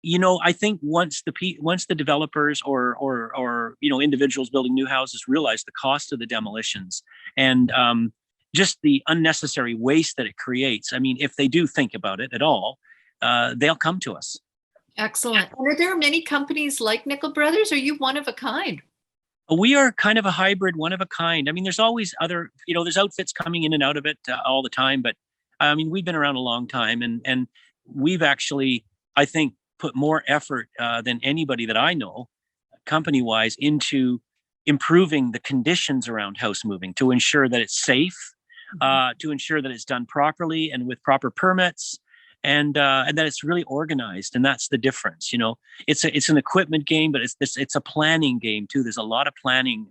I think once the developers or individuals building new houses realize the cost of the demolitions and just the unnecessary waste that it creates, I mean, if they do think about it at all, they'll come to us. Excellent. And are there many companies like Nickel Brothers? Or are you one of a kind? We are kind of a hybrid, one of a kind. I mean, there's always other, there's outfits coming in and out of it all the time. But I mean, we've been around a long time, and we've actually, I think, put more effort than anybody that I know, company-wise, into improving the conditions around house moving to ensure that it's safe, to ensure that it's done properly and with proper permits, and that it's really organized. And that's the difference. It's an equipment game, but it's a planning game too. There's a lot of planning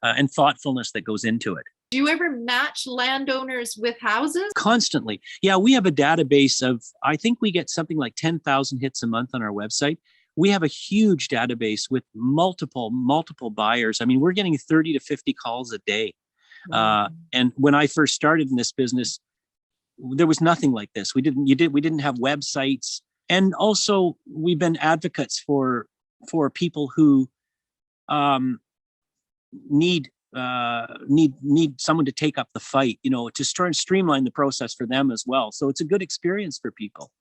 and thoughtfulness that goes into it. Do you ever match landowners with houses? Constantly. Yeah, we have a database of, I think we get something like 10,000 hits a month on our website. We have a huge database with multiple buyers. I mean, we're getting 30 to 50 calls a day. Wow. And when I first started in this business, there was nothing like this. We didn't have websites. And also we've been advocates for people who need someone to take up the fight, to try and streamline the process for them as well. So it's a good experience for people.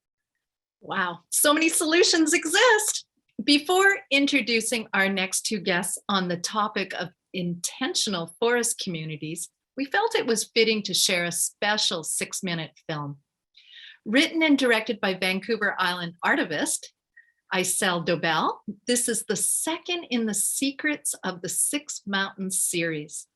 Wow. So many solutions exist. Before introducing our next two guests on the topic of intentional forest communities, we felt it was fitting to share a special 6-minute film. Written and directed by Vancouver Island artivist Icel Dobell, this is the second in the Secrets of the Six Mountains series.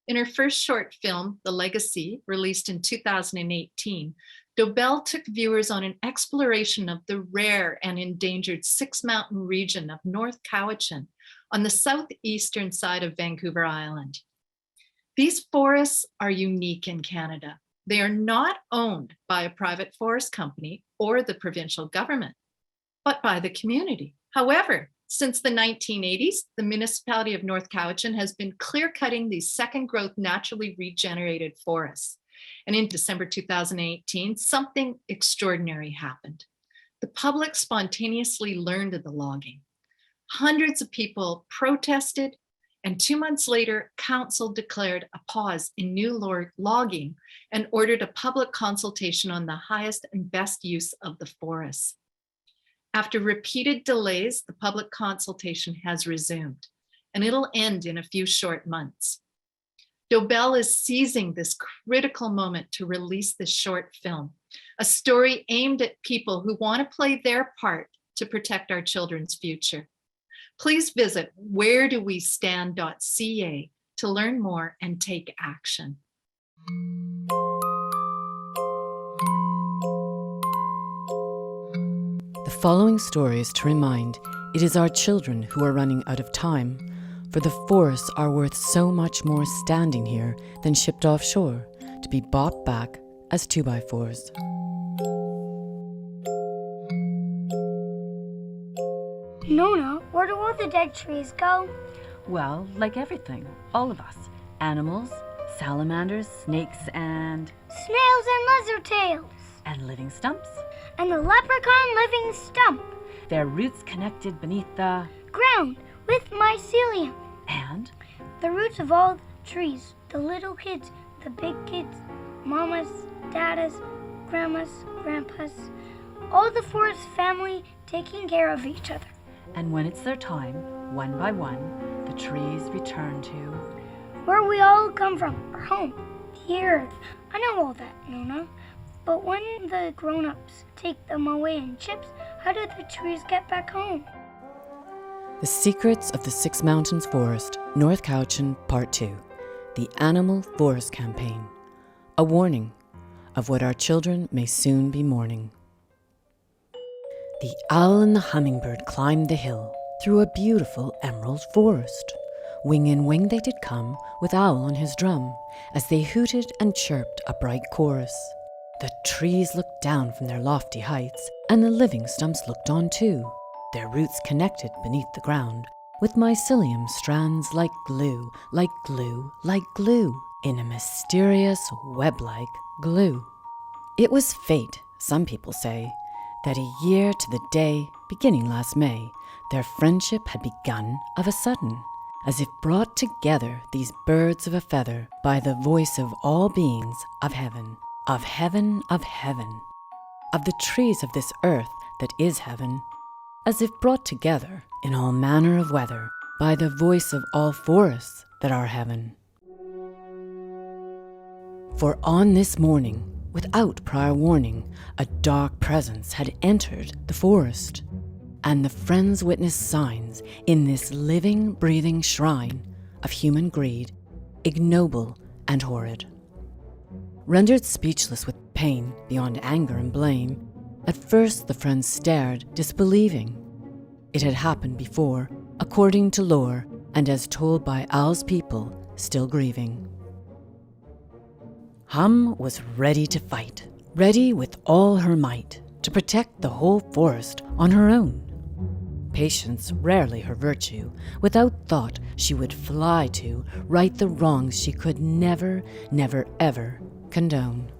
In her first short film, The Legacy, released in 2018, Dobell took viewers on an exploration of the rare and endangered Six Mountain region of North Cowichan on the southeastern side of Vancouver Island. These forests are unique in Canada. They are not owned by a private forest company or the provincial government, but by the community. However, since the 1980s, the municipality of North Cowichan has been clear-cutting these second-growth naturally regenerated forests. And in December 2018, something extraordinary happened. The public spontaneously learned of the logging. Hundreds of people protested, and 2 months later, council declared a pause in new logging and ordered a public consultation on the highest and best use of the forests. After repeated delays, the public consultation has resumed, and it'll end in a few short months. Dobell is seizing this critical moment to release this short film, a story aimed at people who want to play their part to protect our children's future. Please visit wheredowestand.ca to learn more and take action. The following story is to remind it is our children who are running out of time, for the forests are worth so much more standing here than shipped offshore to be bought back as 2x4s. Nona, where do all the dead trees go? Well, like everything, all of us. Animals, salamanders, snakes, and Snails and lizard tails. living stumps. And the leprechaun living stump. Their roots connected beneath the Ground with mycelium. and The roots of all the trees. The little kids, the big kids, mamas, dadas, grandmas, grandpas. All the forest family taking care of each other. and when it's their time, one by one, the trees return to Where we all come from, our home, the earth. I know all that, Nona. But when the grown-ups take them away in ships, how do the trees get back home? The Secrets of the Six Mountains Forest, North Cowichan, Part 2. The Animal Forest Campaign. A warning of what our children may soon be mourning. The owl and the hummingbird climbed the hill through a beautiful emerald forest. Wing in wing they did come, with owl on his drum, as they hooted and chirped a bright chorus. The trees looked down from their lofty heights, and the living stumps looked on too, their roots connected beneath the ground, with mycelium strands like glue, like glue, like glue, in a mysterious web-like glue. It was fate, some people say, that a year to the day, beginning last May, their friendship had begun of a sudden, as if brought together these birds of a feather by the voice of all beings of heaven, of heaven, of heaven, of the trees of this earth that is heaven, as if brought together in all manner of weather by the voice of all forests that are heaven. For on this morning, without prior warning, a dark presence had entered the forest, and the friends witnessed signs in this living, breathing shrine of human greed, ignoble and horrid. Rendered speechless with pain beyond anger and blame, at first the friends stared, disbelieving. It had happened before, according to lore, and as told by Owl's people, still grieving. Hum was ready to fight, ready with all her might to protect the whole forest on her own. Patience rarely her virtue, without thought she would fly to right the wrongs she could never, never, ever condone.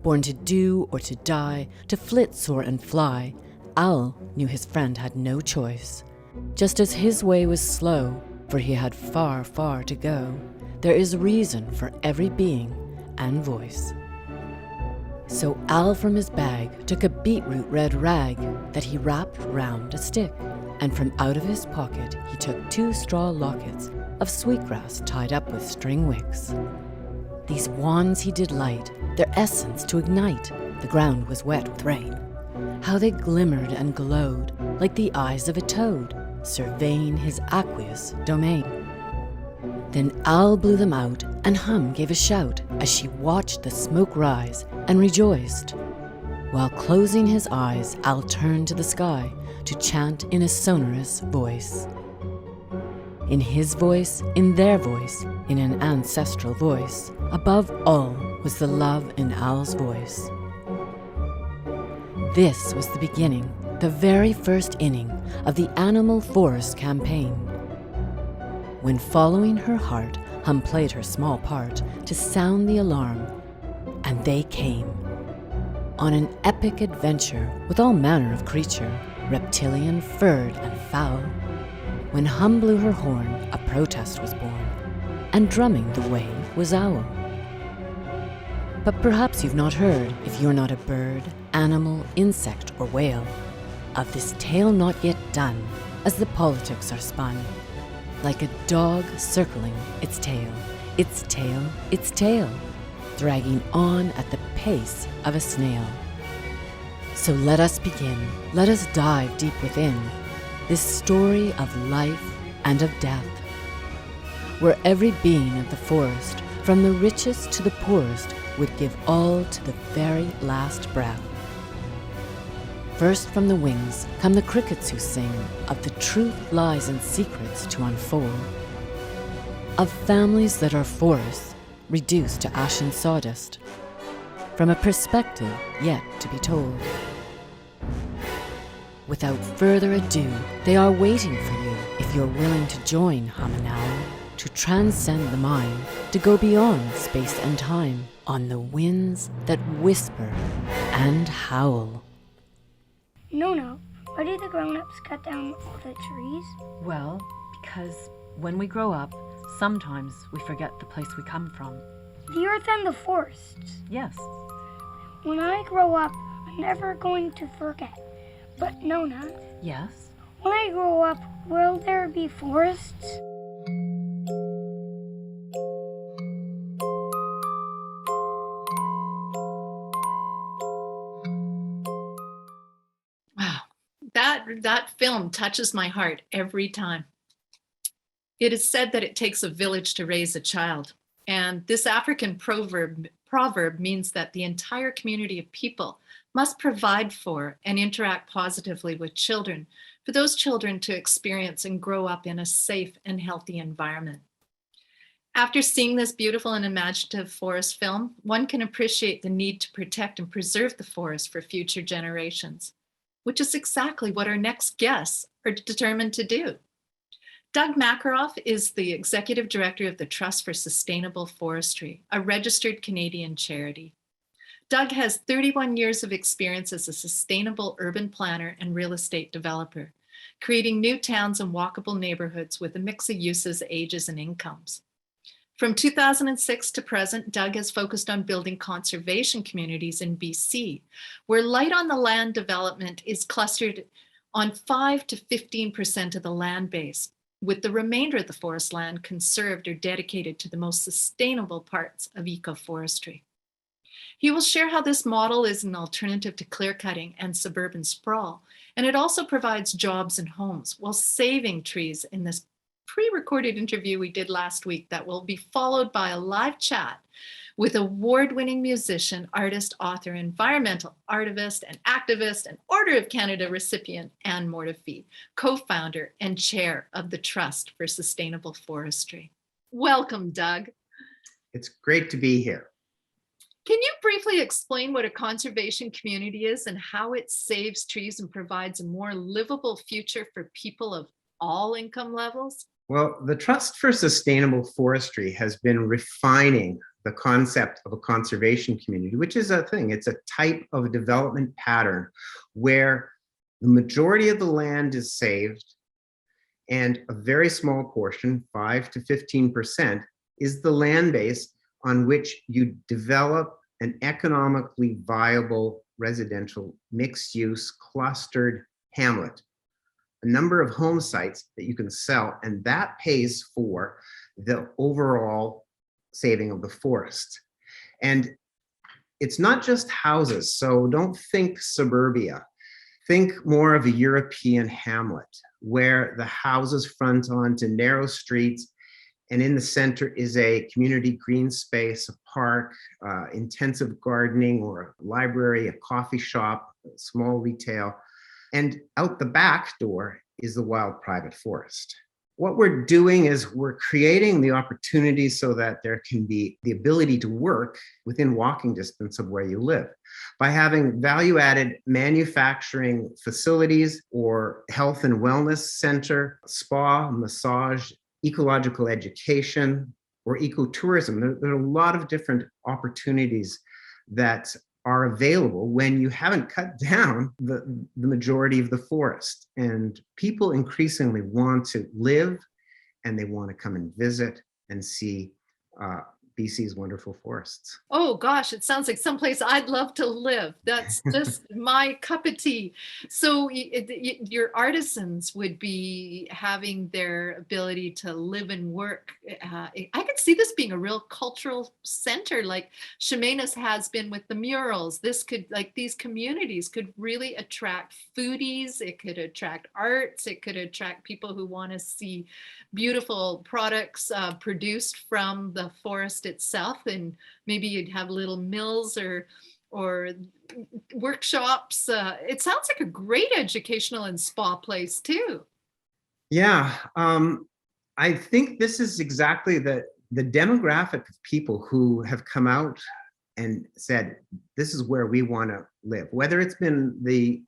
Born to do or to die, to flit, soar, and fly, Owl knew his friend had no choice. Just as his way was slow, for he had far, far to go, there is reason for every being and voice. So Owl from his bag took a beetroot red rag that he wrapped round a stick, and from out of his pocket he took 2 straw lockets of sweetgrass tied up with string wicks. These wands he did light, their essence to ignite. The ground was wet with rain. How they glimmered and glowed like the eyes of a toad, surveying his aqueous domain. Then Owl blew them out, and Hum gave a shout as she watched the smoke rise and rejoiced. While closing his eyes, Owl turned to the sky to chant in a sonorous voice. In his voice, in their voice, in an ancestral voice, above all was the love in Owl's voice. This was the beginning, the very first inning of the Animal Forest campaign. When following her heart, Hum played her small part to sound the alarm, and they came. On an epic adventure with all manner of creature, reptilian, furred, and foul. When Hum blew her horn, a protest was born, and drumming the way was Owl. But perhaps you've not heard, if you're not a bird, animal, insect, or whale, of this tale not yet done, as the politics are spun, like a dog circling its tail, its tail, its tail, dragging on at the pace of a snail. So let us begin, let us dive deep within this story of life and of death, where every being of the forest, from the richest to the poorest, would give all to the very last breath. First from the wings come the crickets who sing of the truth, lies, and secrets to unfold, of families that are forests reduced to ash and sawdust, from a perspective yet to be told. Without further ado, they are waiting for you if you're willing to join Hum and Owl, to transcend the mind, to go beyond space and time on the winds that whisper and howl. No, why do the grown-ups cut down all the trees? Well, because when we grow up, sometimes we forget the place we come from. The earth and the forests. Yes. When I grow up, I'm never going to forget. But Nona, Yes? when I grow up, will there be forests? Wow, that film touches my heart every time. It is said that it takes a village to raise a child. And this African proverb means that the entire community of people must provide for and interact positively with children, for those children to experience and grow up in a safe and healthy environment. After seeing this beautiful and imaginative forest film, one can appreciate the need to protect and preserve the forest for future generations, which is exactly what our next guests are determined to do. Doug Makaroff is the Executive Director of the Trust for Sustainable Forestry, a registered Canadian charity. Doug has 31 years of experience as a sustainable urban planner and real estate developer, creating new towns and walkable neighborhoods with a mix of uses, ages, and incomes. From 2006 to present, Doug has focused on building conservation communities in BC, where light on the land development is clustered on 5 to 15% of the land base, with the remainder of the forest land conserved or dedicated to the most sustainable parts of ecoforestry. He will share how this model is an alternative to clear-cutting and suburban sprawl, and it also provides jobs and homes while saving trees in this pre-recorded interview we did last week that will be followed by a live chat with award-winning musician, artist, author, environmental artivist, and activist, and Order of Canada recipient, Anne Mortifee, co-founder and chair of the Trust for Sustainable Forestry. Welcome, Doug. It's great to be here. Can you briefly explain what a conservation community is and how it saves trees and provides a more livable future for people of all income levels? Well, the Trust for Sustainable Forestry has been refining the concept of a conservation community, which is a thing. It's a type of development pattern where the majority of the land is saved and a very small portion, 5 to 15%, is the land base on which you develop an economically viable residential mixed-use clustered hamlet. a number of home sites that you can sell, and that pays for the overall saving of the forest. And it's not just houses, so don't think suburbia. Think more of a European hamlet where the houses front onto narrow streets, and in the center is a community green space, a park, intensive gardening, or a library, a coffee shop, small retail. And out the back door is the wild private forest. What we're doing is we're creating the opportunities so that there can be the ability to work within walking distance of where you live by having value-added manufacturing facilities or health and wellness center, spa, massage, ecological education, or ecotourism. There are a lot of different opportunities that are available when you haven't cut down the majority of the forest. And people increasingly want to live, and they want to come and visit and see BC's wonderful forests. Oh gosh, it sounds like someplace I'd love to live. That's just my cup of tea. So your artisans would be having their ability to live and work. I could see this being a real cultural center, like Chemainus has been with the murals. This could, like, these communities could really attract foodies. It could attract arts. It could attract people who want to see beautiful products produced from the forest itself, and maybe you'd have little mills or workshops. It sounds like a great educational and spa place too. Yeah, I think this is exactly the demographic of people who have come out and said, this is where we want to live. Whether it's been the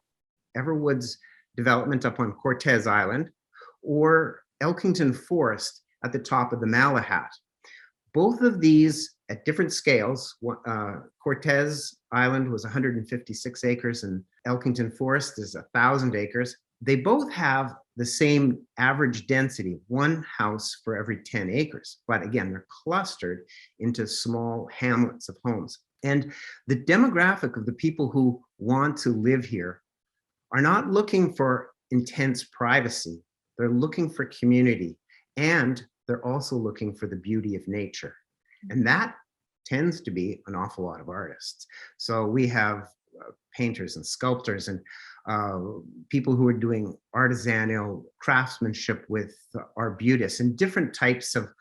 Everwoods development up on Cortez Island or Elkington Forest at the top of the Malahat. Both of these at different scales. Cortez Island was 156 acres and Elkington Forest is 1,000 acres. They both have the same average density, one house for every 10 acres. But again, they're clustered into small hamlets of homes. And the demographic of the people who want to live here are not looking for intense privacy. They're looking for community, and they're also looking for the beauty of nature. And that tends to be an awful lot of artists. So we have painters and sculptors and people who are doing artisanal craftsmanship with arbutus and different types of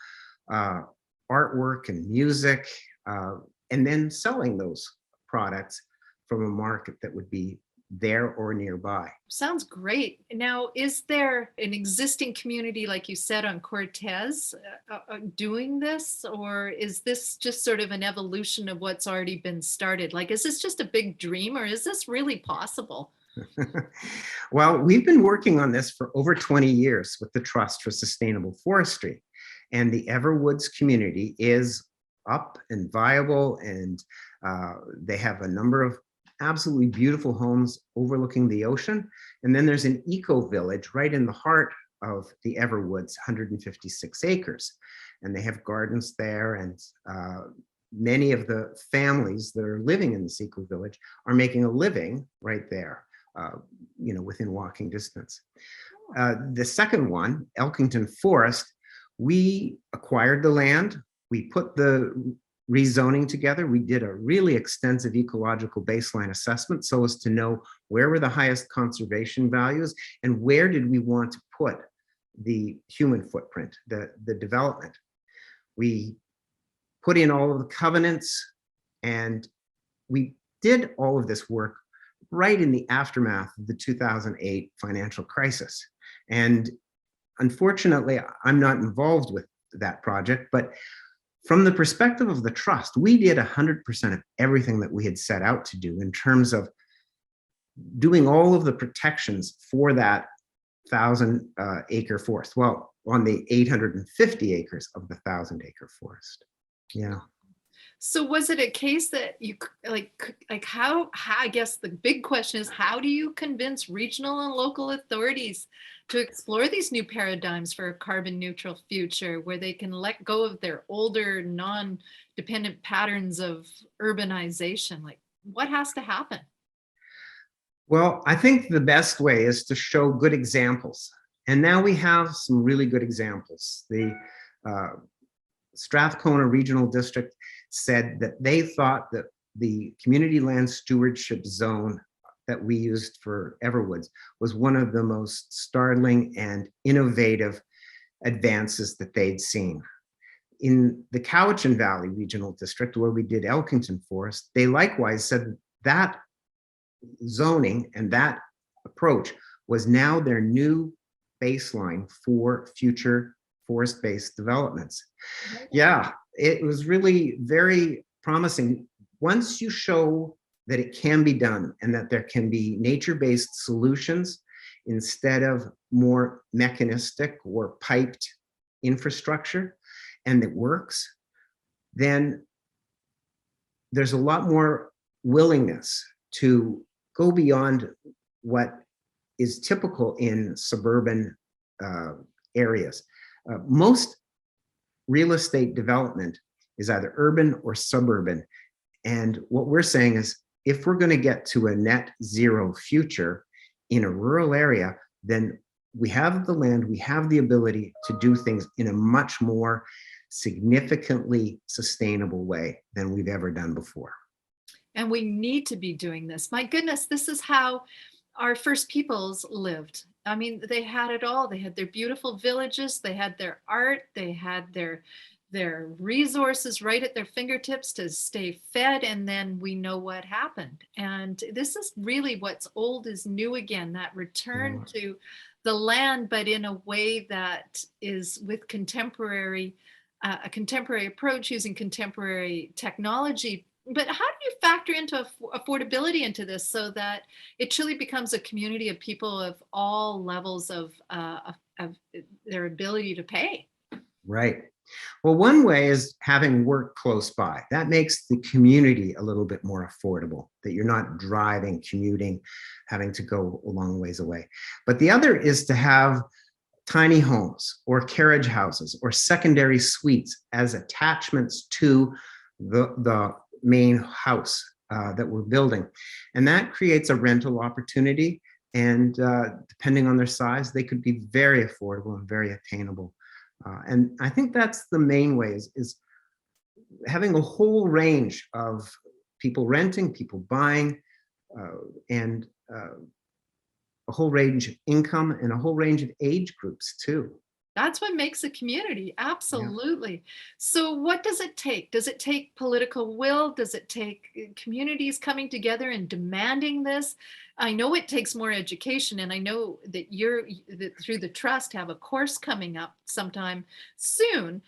artwork and music, and then selling those products from a market that would be there or nearby. Sounds great. Now, is there an existing community, like you said, on Cortez doing this, or is this just sort of an evolution of what's already been started? Like, is this just a big dream, or is this really possible? Well, we've been working on this for over 20 years with the Trust for Sustainable Forestry, and the Everwoods community is up and viable, and they have a number of absolutely beautiful homes overlooking the ocean. And then there's an eco village right in the heart of the Everwoods, 156 acres. And they have gardens there, and many of the families that are living in this eco village are making a living right there, within walking distance. The second one, Elkington Forest, we acquired the land, we put the rezoning together. We did a really extensive ecological baseline assessment so as to know where were the highest conservation values and where did we want to put the human footprint, the development. We put in all of the covenants, and we did all of this work right in the aftermath of the 2008 financial crisis. And unfortunately, I'm not involved with that project, but from the perspective of the Trust, we did 100% of everything that we had set out to do in terms of doing all of the protections for that 1,000 acre forest. Well, on the 850 acres of the 1,000 acre forest. Yeah. So was it a case that you how I guess the big question is, how do you convince regional and local authorities to explore these new paradigms for a carbon neutral future where they can let go of their older non-dependent patterns of urbanization? Like, what has to happen? Well, I think the best way is to show good examples. And now we have some really good examples. The Strathcona Regional District said that they thought that the community land stewardship zone that we used for Everwoods was one of the most startling and innovative advances that they'd seen. In the Cowichan Valley Regional District, where we did Elkington Forest, they likewise said that zoning and that approach was now their new baseline for future forest-based developments. Yeah, it was really very promising. Once you show that it can be done and that there can be nature-based solutions instead of more mechanistic or piped infrastructure, and it works, then there's a lot more willingness to go beyond what is typical in suburban areas. Most real estate development is either urban or suburban. And what we're saying is, if we're going to get to a net zero future in a rural area, then we have the land, we have the ability to do things in a much more significantly sustainable way than we've ever done before. And we need to be doing this. My goodness, this is how our first peoples lived. I mean, they had it all. They had their beautiful villages, they had their art, they had their resources right at their fingertips to stay fed, and then we know what happened. And this is really what's old is new again, that return to the land, but in a way that is with a contemporary approach using contemporary technology. But how do you factor into affordability into this so that it truly becomes a community of people of all levels of their ability to pay? Right. Well, one way is having work close by. That makes the community a little bit more affordable, that you're not driving, commuting, having to go a long ways away. But the other is to have tiny homes or carriage houses or secondary suites as attachments to the main house that we're building. And that creates a rental opportunity. And depending on their size, they could be very affordable and very attainable. And I think that's the main way is having a whole range of people renting, people buying, and a whole range of income and a whole range of age groups too. That's what makes a community. Absolutely. Yeah. So what does it take? Does it take political will? Does it take communities coming together and demanding this? I know it takes more education, and I know that that through the trust have a course coming up sometime soon.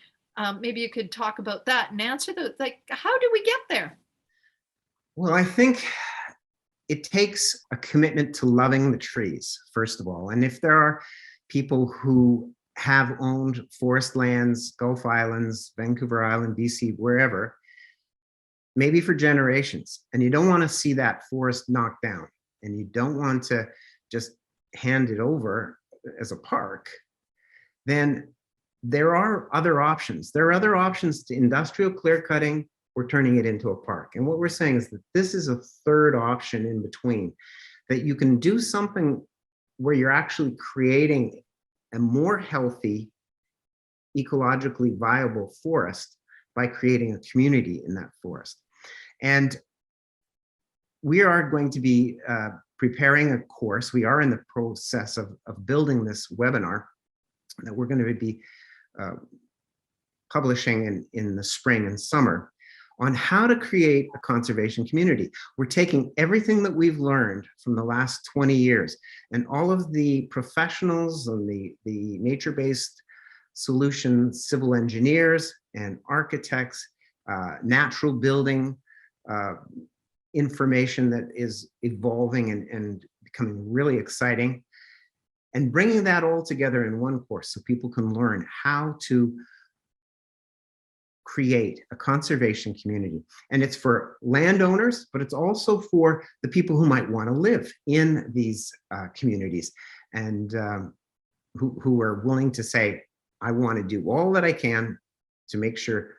Maybe you could talk about that and answer how do we get there? Well, I think it takes a commitment to loving the trees, first of all. And if there are people who have owned forest lands, Gulf Islands, Vancouver Island, BC, wherever, maybe for generations, and you don't want to see that forest knocked down, and you don't want to just hand it over as a park, then there are other options. There are other options to industrial clear cutting or turning it into a park. And what we're saying is that this is a third option in between, that you can do something where you're actually creating a more healthy, ecologically viable forest by creating a community in that forest. And we are going to be preparing a course. We are in the process of building this webinar that we're going to be publishing in the spring and summer on how to create a conservation community. We're taking everything that we've learned from the last 20 years and all of the professionals and the nature-based solutions, civil engineers and architects, natural building information that is evolving and becoming really exciting, and bringing that all together in one course so people can learn how to create a conservation community. And it's for landowners, but it's also for the people who might want to live in these communities and who are willing to say, I want to do all that I can to make sure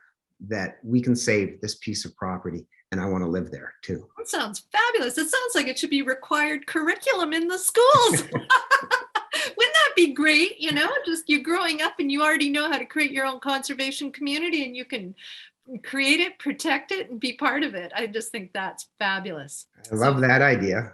that we can save this piece of property and I want to live there too. That sounds fabulous. It sounds like it should be required curriculum in the schools. Wouldn't that be great? You know, just you're growing up and you already know how to create your own conservation community, and you can create it, protect it, and be part of it. I just think that's fabulous. I love that idea.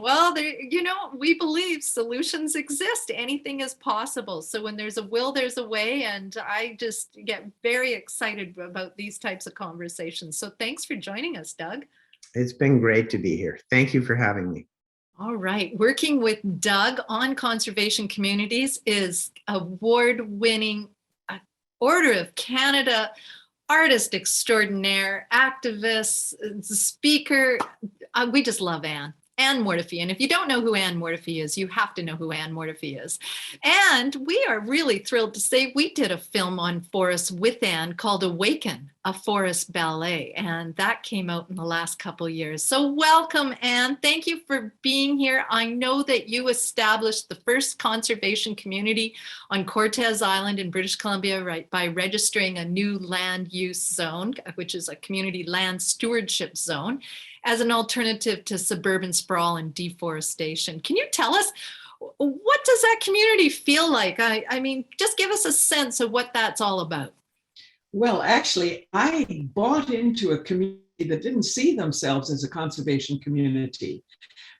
Well, you know, we believe solutions exist. Anything is possible. So when there's a will, there's a way. And I just get very excited about these types of conversations. So thanks for joining us, Doug. It's been great to be here. Thank you for having me. All right. Working with Doug on conservation communities is award-winning Order of Canada artist extraordinaire, activist, speaker. We just love Anne Mortifee. And if you don't know who Anne Mortifee is, you have to know who Anne Mortifee is. And we are really thrilled to say we did a film on forests with Anne called Awaken, a Forest Ballet. And that came out in the last couple of years. So welcome, Anne. Thank you for being here. I know that you established the first conservation community on Cortes Island in British Columbia, right, by registering a new land use zone, which is a community land stewardship zone, as an alternative to suburban sprawl and deforestation. Can you tell us, what does that community feel like? I mean, just give us a sense of what that's all about. Well, actually, I bought into a community that didn't see themselves as a conservation community,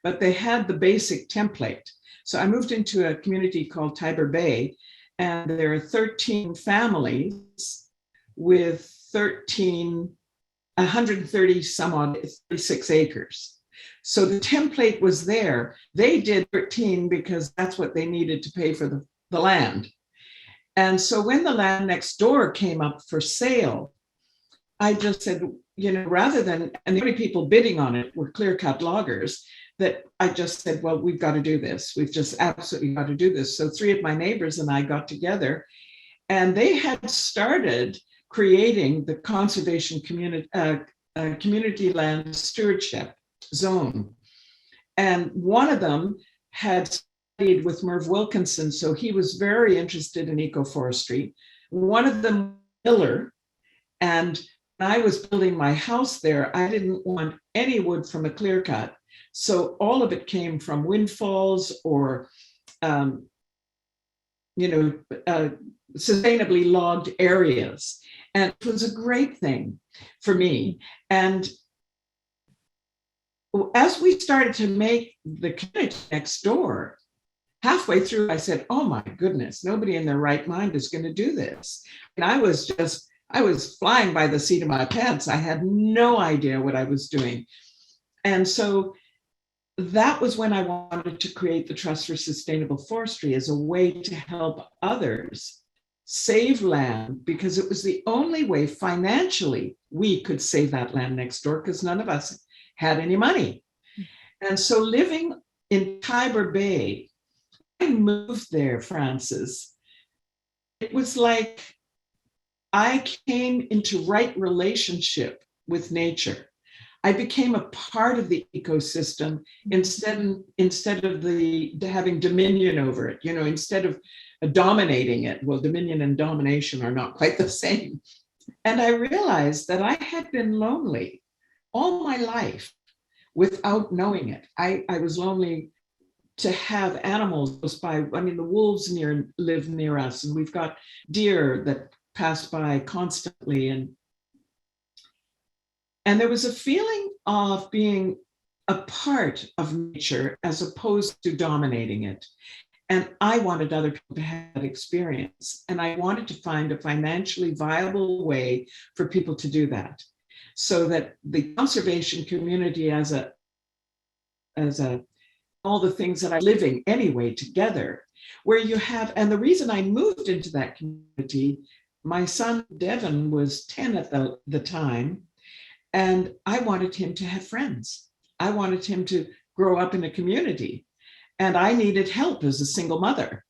but they had the basic template. So I moved into a community called Tiber Bay, and there are 13 families with 130 some odd, 36 acres. So the template was there. They did 13 because that's what they needed to pay for the land. And so when the land next door came up for sale, I just said, you know, rather than, and the only people bidding on it were clear-cut loggers, that I just said, well, we've got to do this. We've just absolutely got to do this. So 3 of my neighbors and I got together, and they had started creating the conservation community land stewardship zone. And one of them had studied with Merv Wilkinson, so he was very interested in ecoforestry. One of them, Miller, and when I was building my house there, I didn't want any wood from a clear cut. So all of it came from windfalls or, sustainably logged areas. And it was a great thing for me. And as we started to make the community next door, halfway through, I said, oh my goodness, nobody in their right mind is going to do this. And I was flying by the seat of my pants. I had no idea what I was doing. And so that was when I wanted to create the Trust for Sustainable Forestry as a way to help others save land, because it was the only way financially we could save that land next door, because none of us had any money. And so living in Tiber Bay, I moved there, Francis. It was like I came into right relationship with nature. I became a part of the ecosystem instead of having dominion over it, instead of dominating it. Well, dominion and domination are not quite the same. And I realized that I had been lonely all my life without knowing it. I was lonely to have animals close by. I mean, the wolves live near us, and we've got deer that pass by constantly. And there was a feeling of being a part of nature as opposed to dominating it. And I wanted other people to have that experience. And I wanted to find a financially viable way for people to do that, so that the conservation community as all the things that are living anyway together, where you have, and the reason I moved into that community, my son Devin was 10 at the time, and I wanted him to have friends. I wanted him to grow up in a community, and I needed help as a single mother.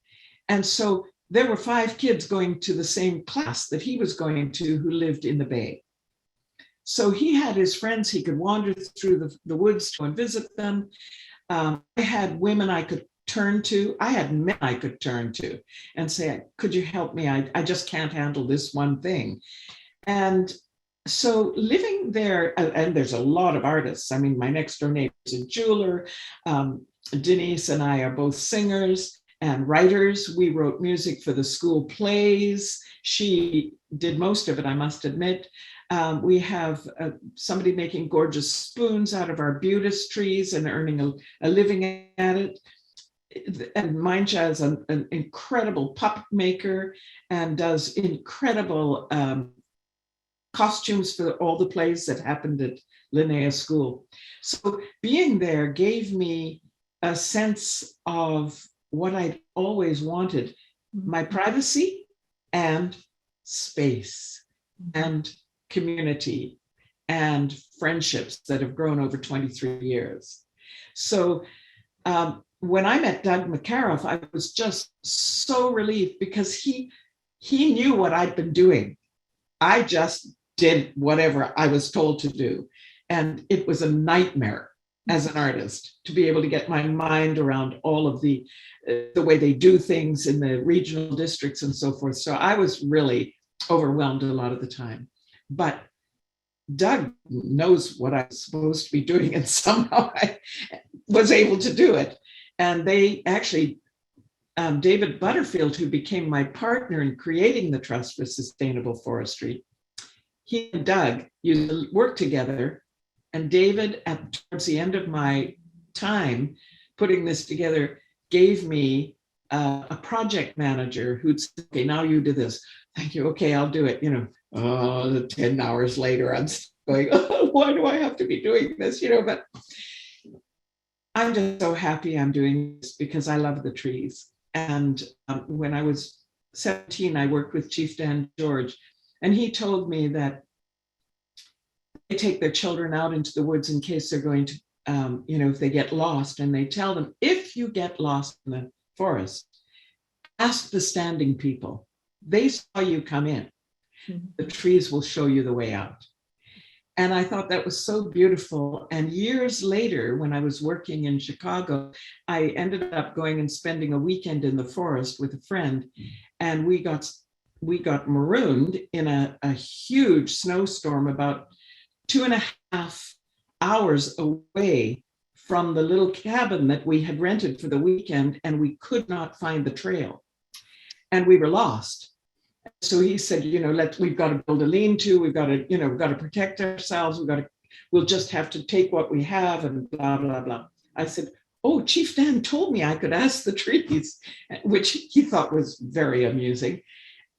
And so there were 5 kids going to the same class that he was going to who lived in the Bay. So he had his friends, he could wander through the woods to and visit them. I had women I could turn to. I had men I could turn to and say, could you help me? I just can't handle this one thing. And so living there, and there's a lot of artists. I mean, my next door neighbor is a jeweler. Denise and I are both singers and writers. We wrote music for the school plays. She did most of it, I must admit. We have somebody making gorgeous spoons out of our butis trees and earning a living at it. And Mindja is an incredible puppet maker and does incredible costumes for all the plays that happened at Linnea School. So being there gave me a sense of what I'd always wanted, my privacy and space and community and friendships that have grown over 23 years. So when I met Doug Makaroff, I was just so relieved because he knew what I'd been doing. I just did whatever I was told to do. And it was a nightmare as an artist to be able to get my mind around all of the way they do things in the regional districts and so forth. So I was really overwhelmed a lot of the time. But Doug knows what I was supposed to be doing, and somehow I was able to do it. And they actually, David Butterfield, who became my partner in creating the Trust for Sustainable Forestry, he and Doug used to work together. And David, towards the end of my time putting this together, gave me a project manager who'd say, okay, now you do this. Thank you. Okay, I'll do it. 10 hours later, I'm going, oh, why do I have to be doing this? But I'm just so happy I'm doing this because I love the trees. And when I was 17, I worked with Chief Dan George, and he told me that they take their children out into the woods in case they're going to, if they get lost, and they tell them, if you get lost in the forest, ask the standing people. They saw you come in. The trees will show you the way out. And I thought that was so beautiful. And years later, when I was working in Chicago, I ended up going and spending a weekend in the forest with a friend. And we got marooned in a huge snowstorm about 2.5 hours away from the little cabin that we had rented for the weekend, and we could not find the trail. And we were lost. So he said, we've got to build a lean-to, we've got to protect ourselves, we'll just have to take what we have and blah, blah, blah. I said, oh, Chief Dan told me I could ask the trees, which he thought was very amusing.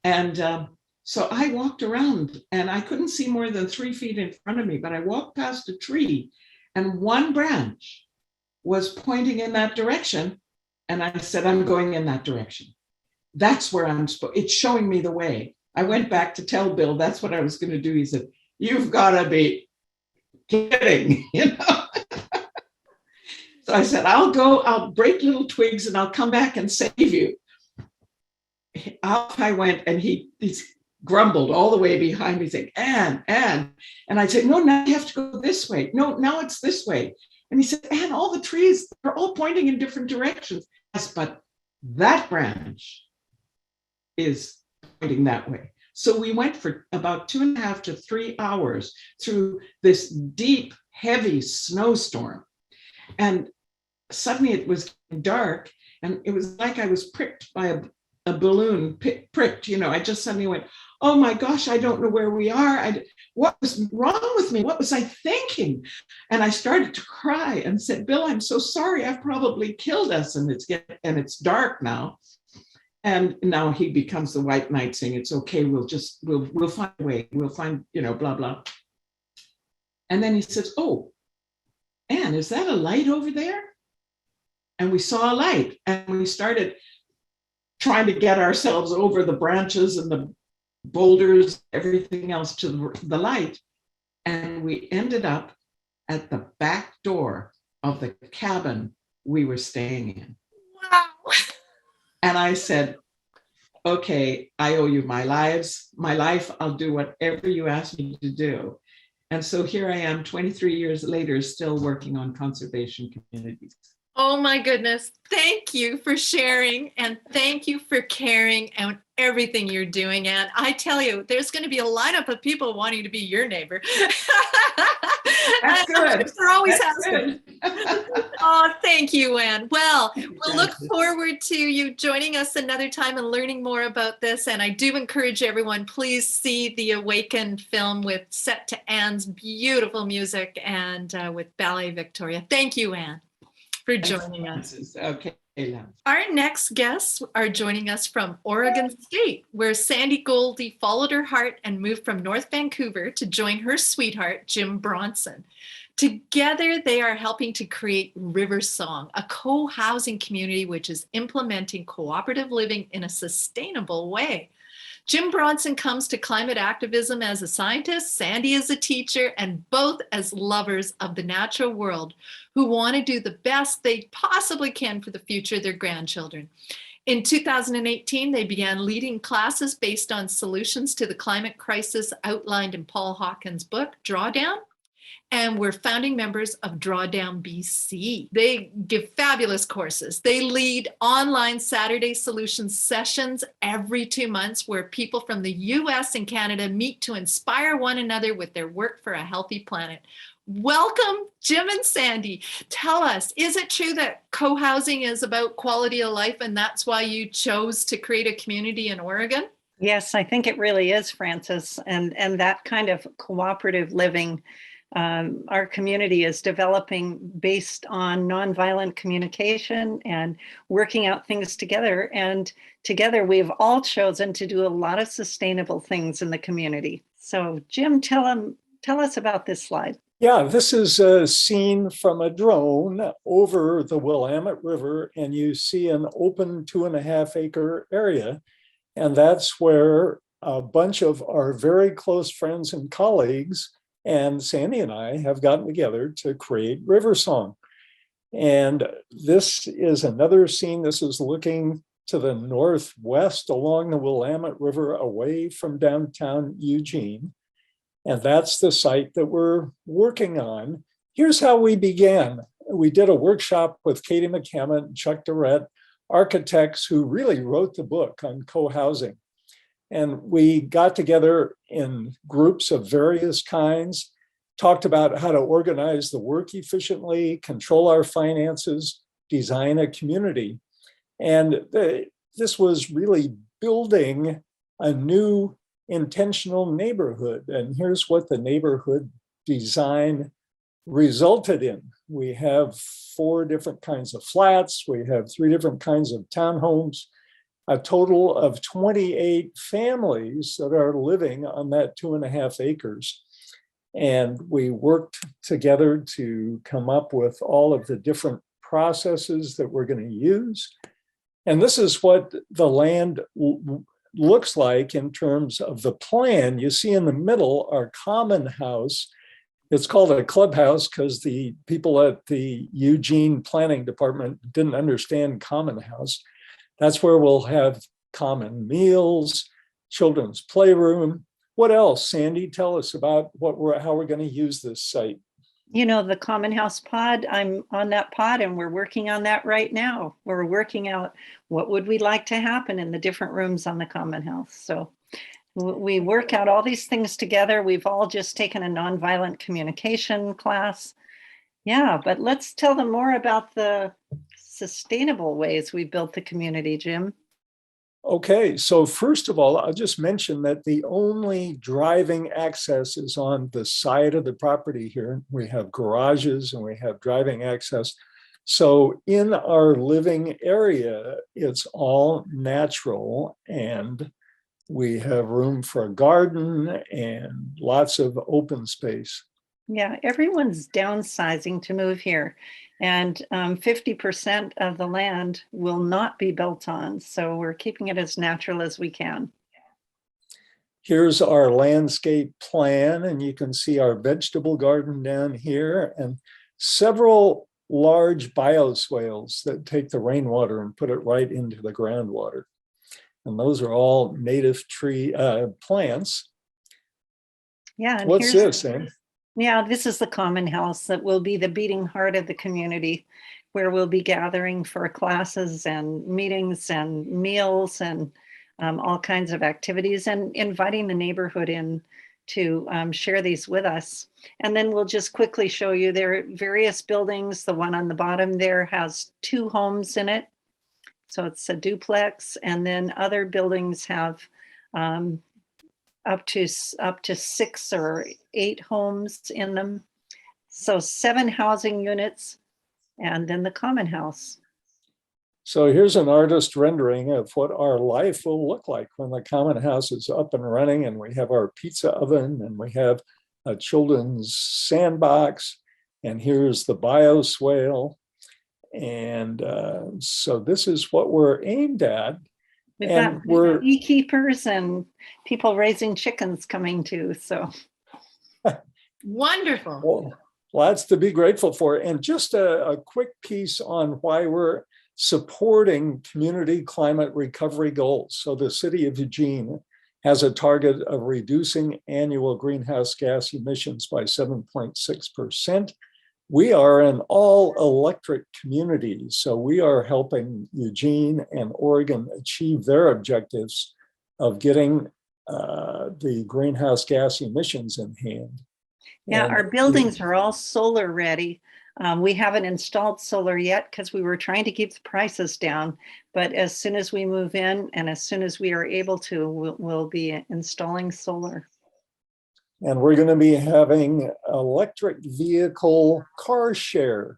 And so I walked around and I couldn't see more than 3 feet in front of me, but I walked past a tree and one branch was pointing in that direction. And I said, I'm going in that direction. That's where it's showing me the way. I went back to tell Bill that's what I was going to do. He said, you've got to be kidding, So I said, I'll break little twigs and I'll come back and save you. Off I went, and he's grumbled all the way behind me saying, Anne. And I said, no, now you have to go this way. No, now it's this way. And he said, Anne, all the trees are all pointing in different directions. Yes, but that branch is pointing that way. So we went for about 2.5 to 3 hours through this deep, heavy snowstorm. And suddenly it was dark, and it was like I was pricked by a balloon, pricked. I just suddenly went, oh my gosh, I don't know where we are. What was wrong with me? What was I thinking? And I started to cry and said, Bill, I'm so sorry. I've probably killed us, and it's dark now. And now he becomes the white knight saying, it's okay, we'll find a way, we'll find, blah, blah. And then he says, oh, Anne, is that a light over there? And we saw a light, and we started trying to get ourselves over the branches and the boulders, everything else to the light. And we ended up at the back door of the cabin we were staying in. Wow. And I said, okay, I owe you my life. I'll do whatever you ask me to do. And so here I am 23 years later, still working on conservation communities. Oh my goodness. Thank you for sharing, and thank you for caring. And everything you're doing. And I tell you, there's going to be a lineup of people wanting to be your neighbor. That's good. There always That's has been. good. Oh, thank you, Anne. Well, we'll look forward to you joining us another time and learning more about this. And I do encourage everyone, please see the Awakened film with set to Anne's beautiful music and with Ballet Victoria. Thank you, Anne, for joining us. Okay. Our next guests are joining us from Oregon State, where Sandi Goldie followed her heart and moved from North Vancouver to join her sweetheart, Jim Bronson. Together, they are helping to create River Song, a co-housing community which is implementing cooperative living in a sustainable way. Jim Bronson comes to climate activism as a scientist, Sandi as a teacher, and both as lovers of the natural world who want to do the best they possibly can for the future of their grandchildren. In 2018, they began leading classes based on solutions to the climate crisis outlined in Paul Hawkins' book, Drawdown, and we're founding members of Drawdown BC. They give fabulous courses. They lead online Saturday solutions sessions every 2 months where people from the US and Canada meet to inspire one another with their work for a healthy planet. Welcome, Jim and Sandi. Tell us, is it true that co-housing is about quality of life and that's why you chose to create a community in Oregon? Yes, I think it really is, Frances. And that kind of cooperative living our community is developing based on nonviolent communication and working out things together. And together we've all chosen to do a lot of sustainable things in the community. So Jim, tell us about this slide. Yeah, this is a scene from a drone over the Willamette River, and you see an open 2.5 acre area. And that's where a bunch of our very close friends and colleagues and Sandi and I have gotten together to create River Song. And this is another scene. This is looking to the northwest along the Willamette River away from downtown Eugene. And that's the site that we're working on. Here's how we began. We did a workshop with Katie McCammon and Chuck Durrett, architects who really wrote the book on co-housing. And we got together in groups of various kinds, talked about how to organize the work efficiently, control our finances, design a community. And this was really building a new intentional neighborhood. And here's what the neighborhood design resulted in. We have 4 different kinds of flats. We have 3 different kinds of townhomes. A total of 28 families that are living on that 2.5 acres. And we worked together to come up with all of the different processes that we're going to use. And this is what the land looks like in terms of the plan. You see in the middle our common house. It's called a clubhouse because the people at the Eugene Planning Department didn't understand common house. That's where we'll have common meals, children's playroom. What else, Sandi? Tell us about how we're going to use this site. You know, the Common House pod, I'm on that pod and we're working on that right now. We're working out what would we like to happen in the different rooms on the Common House. So we work out all these things together. We've all just taken a nonviolent communication class. Yeah, but let's tell them more about the sustainable ways we built the community, Jim. Okay, so first of all, I'll just mention that the only driving access is on the side of the property here. We have garages and we have driving access. So in our living area, it's all natural and we have room for a garden and lots of open space. Yeah, everyone's downsizing to move here. And 50% of the land will not be built on. So we're keeping it as natural as we can. Here's our landscape plan, and you can see our vegetable garden down here and several large bioswales that take the rainwater and put it right into the groundwater. And those are all native tree plants. Yeah. And what's this, Anne? Yeah, this is the Common House that will be the beating heart of the community, where we'll be gathering for classes and meetings and meals and all kinds of activities and inviting the neighborhood in to share these with us. And then we'll just quickly show you there are various buildings. The one on the bottom there has 2 homes in it. So it's a duplex, and then other buildings have up to 6 or 8 homes in them. So 7 housing units, and then the common house. So here's an artist rendering of what our life will look like when the common house is up and running, and we have our pizza oven, and we have a children's sandbox, and here's the bioswale. And so this is what we're aimed at. We've got beekeepers and people raising chickens coming too. So wonderful. Well, lots to be grateful for. And just a quick piece on why we're supporting community climate recovery goals. So the city of Eugene has a target of reducing annual greenhouse gas emissions by 7.6%. We are an all-electric community, so we are helping Eugene and Oregon achieve their objectives of getting the greenhouse gas emissions in hand. Yeah, and our buildings are all solar ready. We haven't installed solar yet because we were trying to keep the prices down. But as soon as we move in and as soon as we are able to, we'll be installing solar. And we're going to be having electric vehicle car share.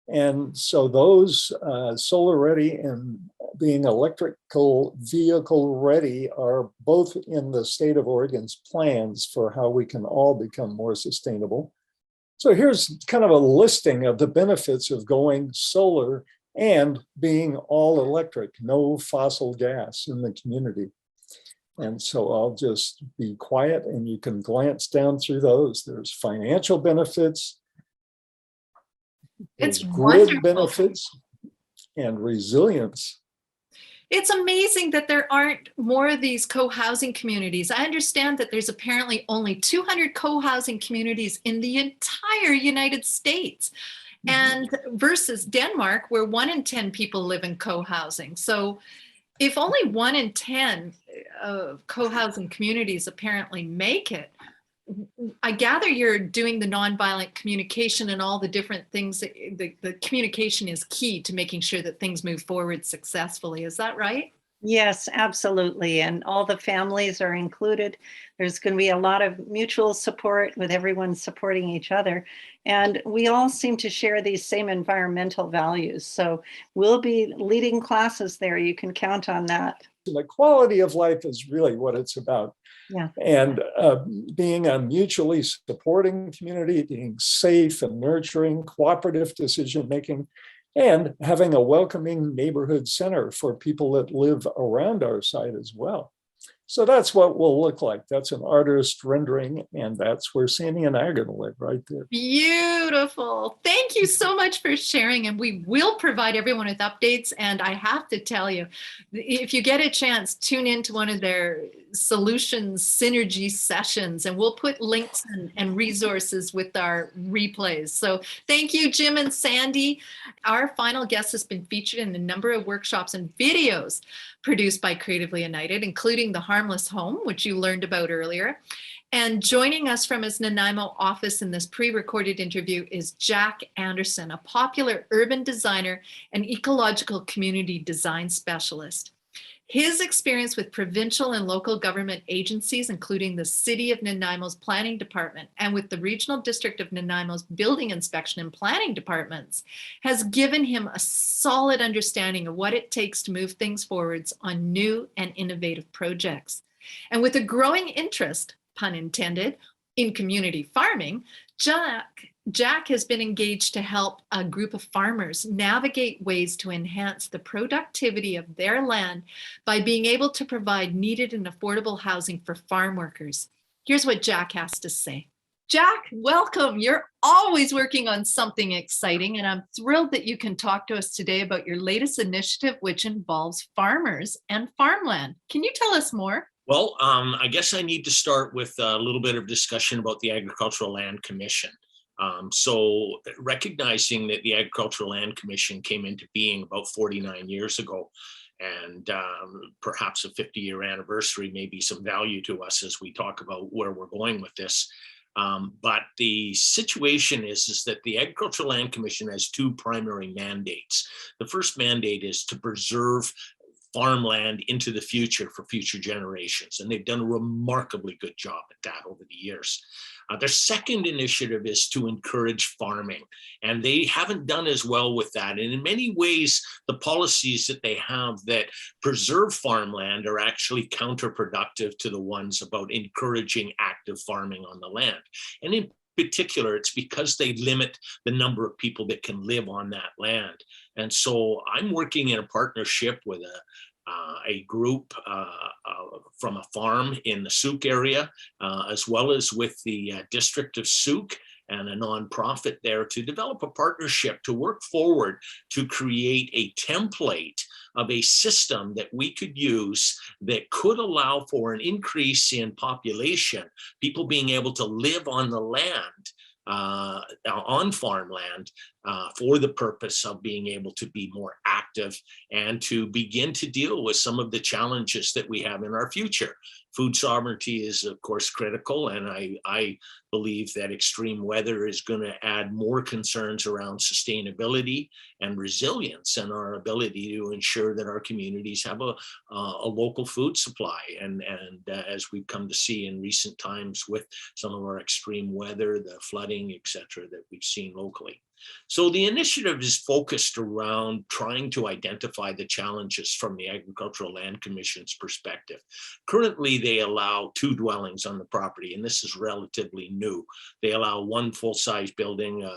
And so those solar ready and being electrical vehicle ready are both in the state of Oregon's plans for how we can all become more sustainable. So here's kind of a listing of the benefits of going solar and being all electric, no fossil gas in the community. And so I'll just be quiet and you can glance down through those. There's financial benefits, it's grid wonderful. benefits, and resilience. It's amazing that there aren't more of these co-housing communities. I understand that there's apparently only 200 co-housing communities in the entire United States, and versus Denmark, where 1 in 10 people live in co-housing. So if only 1 in 10 of co-housing communities apparently make it, I gather you're doing the nonviolent communication and all the different things. The communication is key to making sure that things move forward successfully. Is that right? Yes, absolutely. And all the families are included. There's going to be a lot of mutual support with everyone supporting each other. And we all seem to share these same environmental values. So we'll be leading classes there. You can count on that. The quality of life is really what it's about. Yeah. And being a mutually supporting community, being safe and nurturing, cooperative decision-making, and having a welcoming neighborhood center for people that live around our site as well. So that's what we'll look like. That's an artist rendering, and that's where Sandy and I are going to live, right there. Beautiful. Thank you so much for sharing. And we will provide everyone with updates. And I have to tell you, if you get a chance, tune into one of their solutions synergy sessions, and we'll put links and resources with our replays. So thank you, Jim and Sandy. Our final guest has been featured in a number of workshops and videos produced by Creatively United, including the Harmless Home, which you learned about earlier. And joining us from his Nanaimo office in this pre-recorded interview is Jack Anderson, a popular urban designer and ecological community design specialist. His experience with provincial and local government agencies, including the City of Nanaimo's Planning Department and with the Regional District of Nanaimo's Building Inspection and Planning Departments, has given him a solid understanding of what it takes to move things forwards on new and innovative projects. And with a growing interest, pun intended, in community farming, Jack has been engaged to help a group of farmers navigate ways to enhance the productivity of their land by being able to provide needed and affordable housing for farm workers. Here's what Jack has to say. Jack, welcome. You're always working on something exciting, and I'm thrilled that you can talk to us today about your latest initiative, which involves farmers and farmland. Can you tell us more? Well, I guess I need to start with a little bit of discussion about the Agricultural Land Commission. So recognizing that the Agricultural Land Commission came into being about 49 years ago, And perhaps a 50-year anniversary may be some value to us as we talk about where we're going with this. But the situation is that the Agricultural Land Commission has two primary mandates. The first mandate is to preserve farmland into the future for future generations. And they've done a remarkably good job at that over the years. Their second initiative is to encourage farming, and they haven't done as well with that. And in many ways, the policies that they have that preserve farmland are actually counterproductive to the ones about encouraging active farming on the land. And in particular, it's because they limit the number of people that can live on that land. And so I'm working in a partnership with a group from a farm in the Souk area, as well as with the district of Souk and a nonprofit there, to develop a partnership to work forward to create a template of a system that we could use that could allow for an increase in population, people being able to live on the land, on farmland, for the purpose of being able to be more active and to begin to deal with some of the challenges that we have in our future. Food sovereignty is, of course, critical, and I believe that extreme weather is going to add more concerns around sustainability and resilience and our ability to ensure that our communities have a local food supply. And as we've come to see in recent times with some of our extreme weather, the flooding, et cetera, that we've seen locally. So the initiative is focused around trying to identify the challenges from the Agricultural Land Commission's perspective. Currently, they allow 2 dwellings on the property, and this is relatively new. They allow 1 full-size building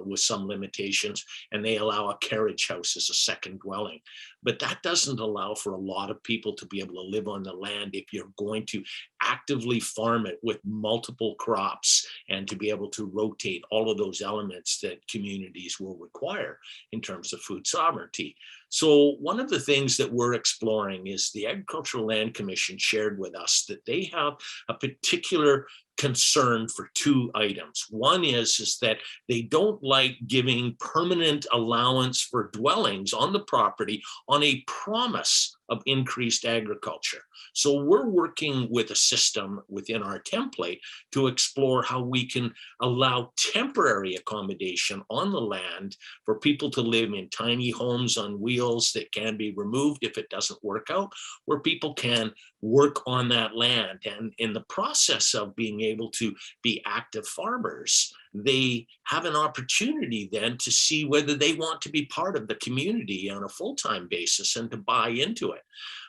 with some limitations, and they allow a carriage house as a second dwelling. But that doesn't allow for a lot of people to be able to live on the land if you're going to actively farm it with multiple crops and to be able to rotate all of those elements that communities will require in terms of food sovereignty. So one of the things that we're exploring is the Agricultural Land Commission shared with us that they have a particular concern for 2 items. One is that they don't like giving permanent allowance for dwellings on the property on a promise of increased agriculture. So we're working with a system within our template to explore how we can allow temporary accommodation on the land for people to live in tiny homes on wheels that can be removed if it doesn't work out, where people can work on that land. And in the process of being able to be active farmers, they have an opportunity then to see whether they want to be part of the community on a full-time basis and to buy into it.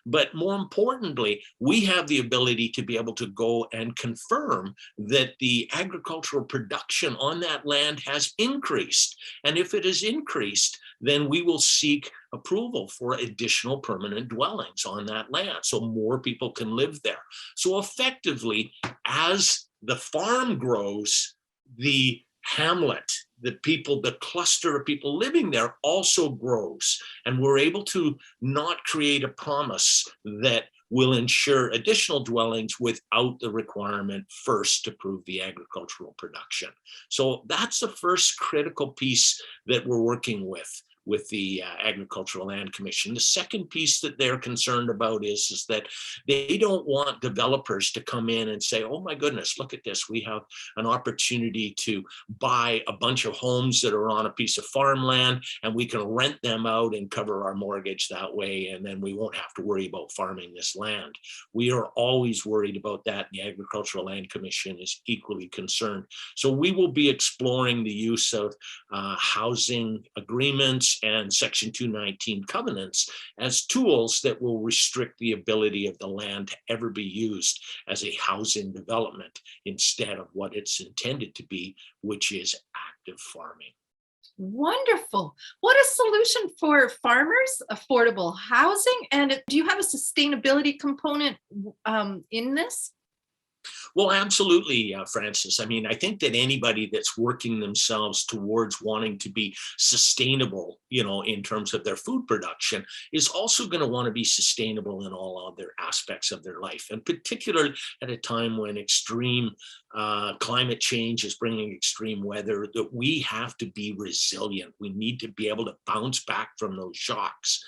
But more importantly, we have the ability to be able to go and confirm that the agricultural production on that land has increased. And if it has increased, then we will seek approval for additional permanent dwellings on that land so more people can live there. So effectively, as the farm grows, the hamlet, the people, the cluster of people living there also grows. And we're able to not create a promise that will ensure additional dwellings without the requirement first to prove the agricultural production. So that's the first critical piece that we're working with the Agricultural Land Commission. The second piece that they're concerned about is that they don't want developers to come in and say, oh my goodness, look at this. We have an opportunity to buy a bunch of homes that are on a piece of farmland and we can rent them out and cover our mortgage that way. And then we won't have to worry about farming this land. We are always worried about that. The Agricultural Land Commission is equally concerned. So we will be exploring the use of housing agreements and Section 219 covenants as tools that will restrict the ability of the land to ever be used as a housing development instead of what it's intended to be, which is active farming. Wonderful. What a solution for farmers, affordable housing. And do you have a sustainability component in this? Well, absolutely, Francis. I mean, I think that anybody that's working themselves towards wanting to be sustainable, in terms of their food production, is also going to want to be sustainable in all other aspects of their life, and particularly at a time when extreme climate change is bringing extreme weather, that we have to be resilient. We need to be able to bounce back from those shocks,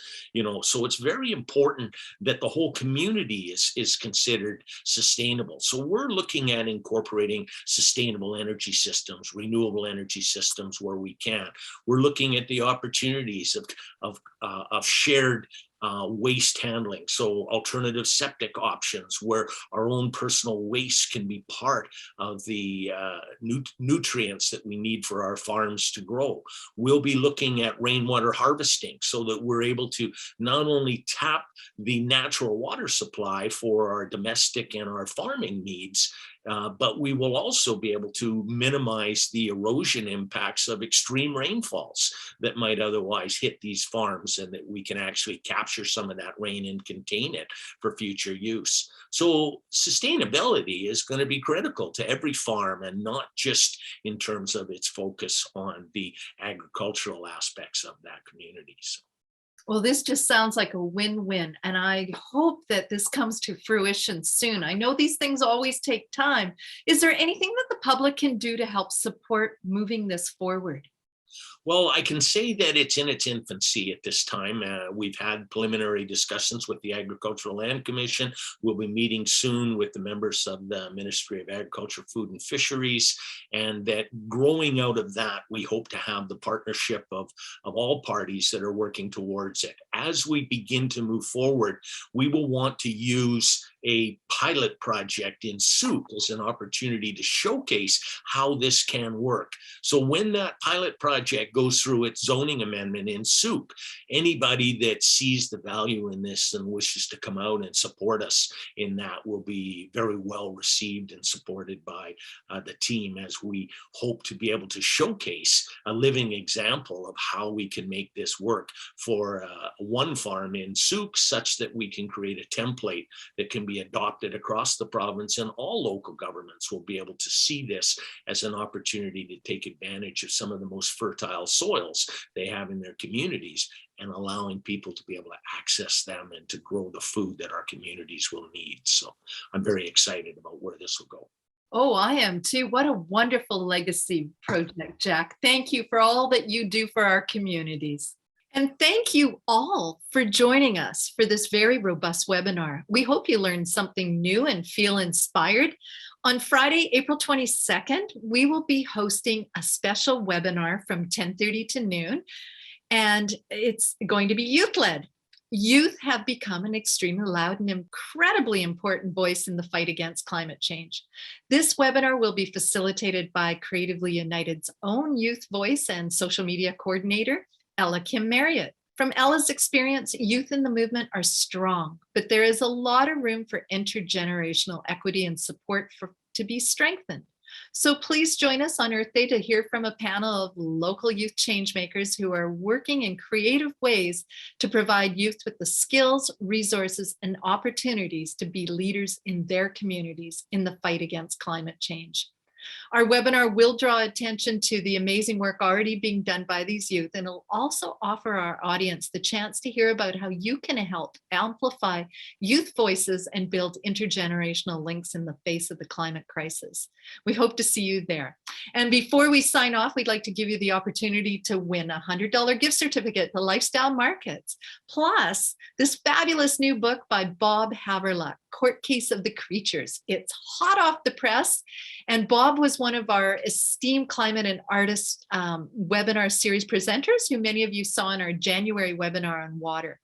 so it's very important that the whole community is considered sustainable. So we're looking at incorporating sustainable energy systems, renewable energy systems where we can. We're looking at the opportunities of shared waste handling, so alternative septic options where our own personal waste can be part of the nutrients that we need for our farms to grow. We'll be looking at rainwater harvesting so that we're able to not only tap the natural water supply for our domestic and our farming needs, but we will also be able to minimize the erosion impacts of extreme rainfalls that might otherwise hit these farms, and that we can actually capture some of that rain and contain it for future use. So sustainability is going to be critical to every farm, and not just in terms of its focus on the agricultural aspects of that community. So. Well, this just sounds like a win-win, and I hope that this comes to fruition soon. I know these things always take time. Is there anything that the public can do to help support moving this forward? Well, I can say that it's in its infancy at this time. We've had preliminary discussions with the Agricultural Land Commission. We'll be meeting soon with the members of the Ministry of Agriculture, Food and Fisheries, and that growing out of that, we hope to have the partnership of all parties that are working towards it. As we begin to move forward, we will want to use a pilot project in Souk as an opportunity to showcase how this can work. So when that pilot project goes through its zoning amendment in Souk, anybody that sees the value in this and wishes to come out and support us in that will be very well received and supported by the team, as we hope to be able to showcase a living example of how we can make this work for one farm in Souk, such that we can create a template that can be adopted across the province, and all local governments will be able to see this as an opportunity to take advantage of some of the most fertile soils they have in their communities, and allowing people to be able to access them and to grow the food that our communities will need. So I'm very excited about where this will go. Oh, I am too. What a wonderful legacy project, Jack. Thank you for all that you do for our communities. And thank you all for joining us for this very robust webinar. We hope you learned something new and feel inspired. On Friday, April 22nd, we will be hosting a special webinar from 10:30 to noon, and it's going to be youth-led. Youth have become an extremely loud and incredibly important voice in the fight against climate change. This webinar will be facilitated by Creatively United's own youth voice and social media coordinator, Ella Kim Marriott. From Ella's experience, youth in the movement are strong, but there is a lot of room for intergenerational equity and support to be strengthened. So please join us on Earth Day to hear from a panel of local youth changemakers who are working in creative ways to provide youth with the skills, resources, and opportunities to be leaders in their communities in the fight against climate change. Our webinar will draw attention to the amazing work already being done by these youth, and it'll also offer our audience the chance to hear about how you can help amplify youth voices and build intergenerational links in the face of the climate crisis. We hope to see you there. And before we sign off, we'd like to give you the opportunity to win a $100 gift certificate to Lifestyle Markets, plus this fabulous new book by Bob Haverluck, Court Case of the Creatures. It's hot off the press, and Bob was one of our esteemed climate and artist webinar series presenters, who many of you saw in our January webinar on water.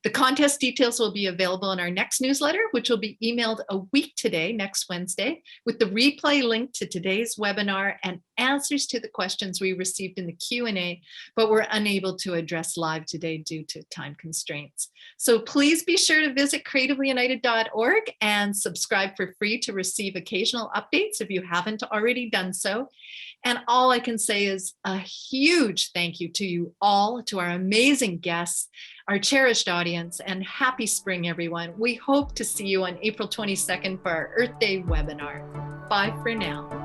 The contest details will be available in our next newsletter, which will be emailed a week today, next Wednesday, with the replay link to today's webinar and answers to the questions we received in the Q&A, but were unable to address live today due to time constraints. So please be sure to visit creativellyunited.org and subscribe for free to receive occasional updates if you haven't already done so. And all I can say is a huge thank you to you all, to our amazing guests. our cherished audience, and happy spring, everyone. We hope to see you on April 22nd for our Earth Day webinar. Bye for now.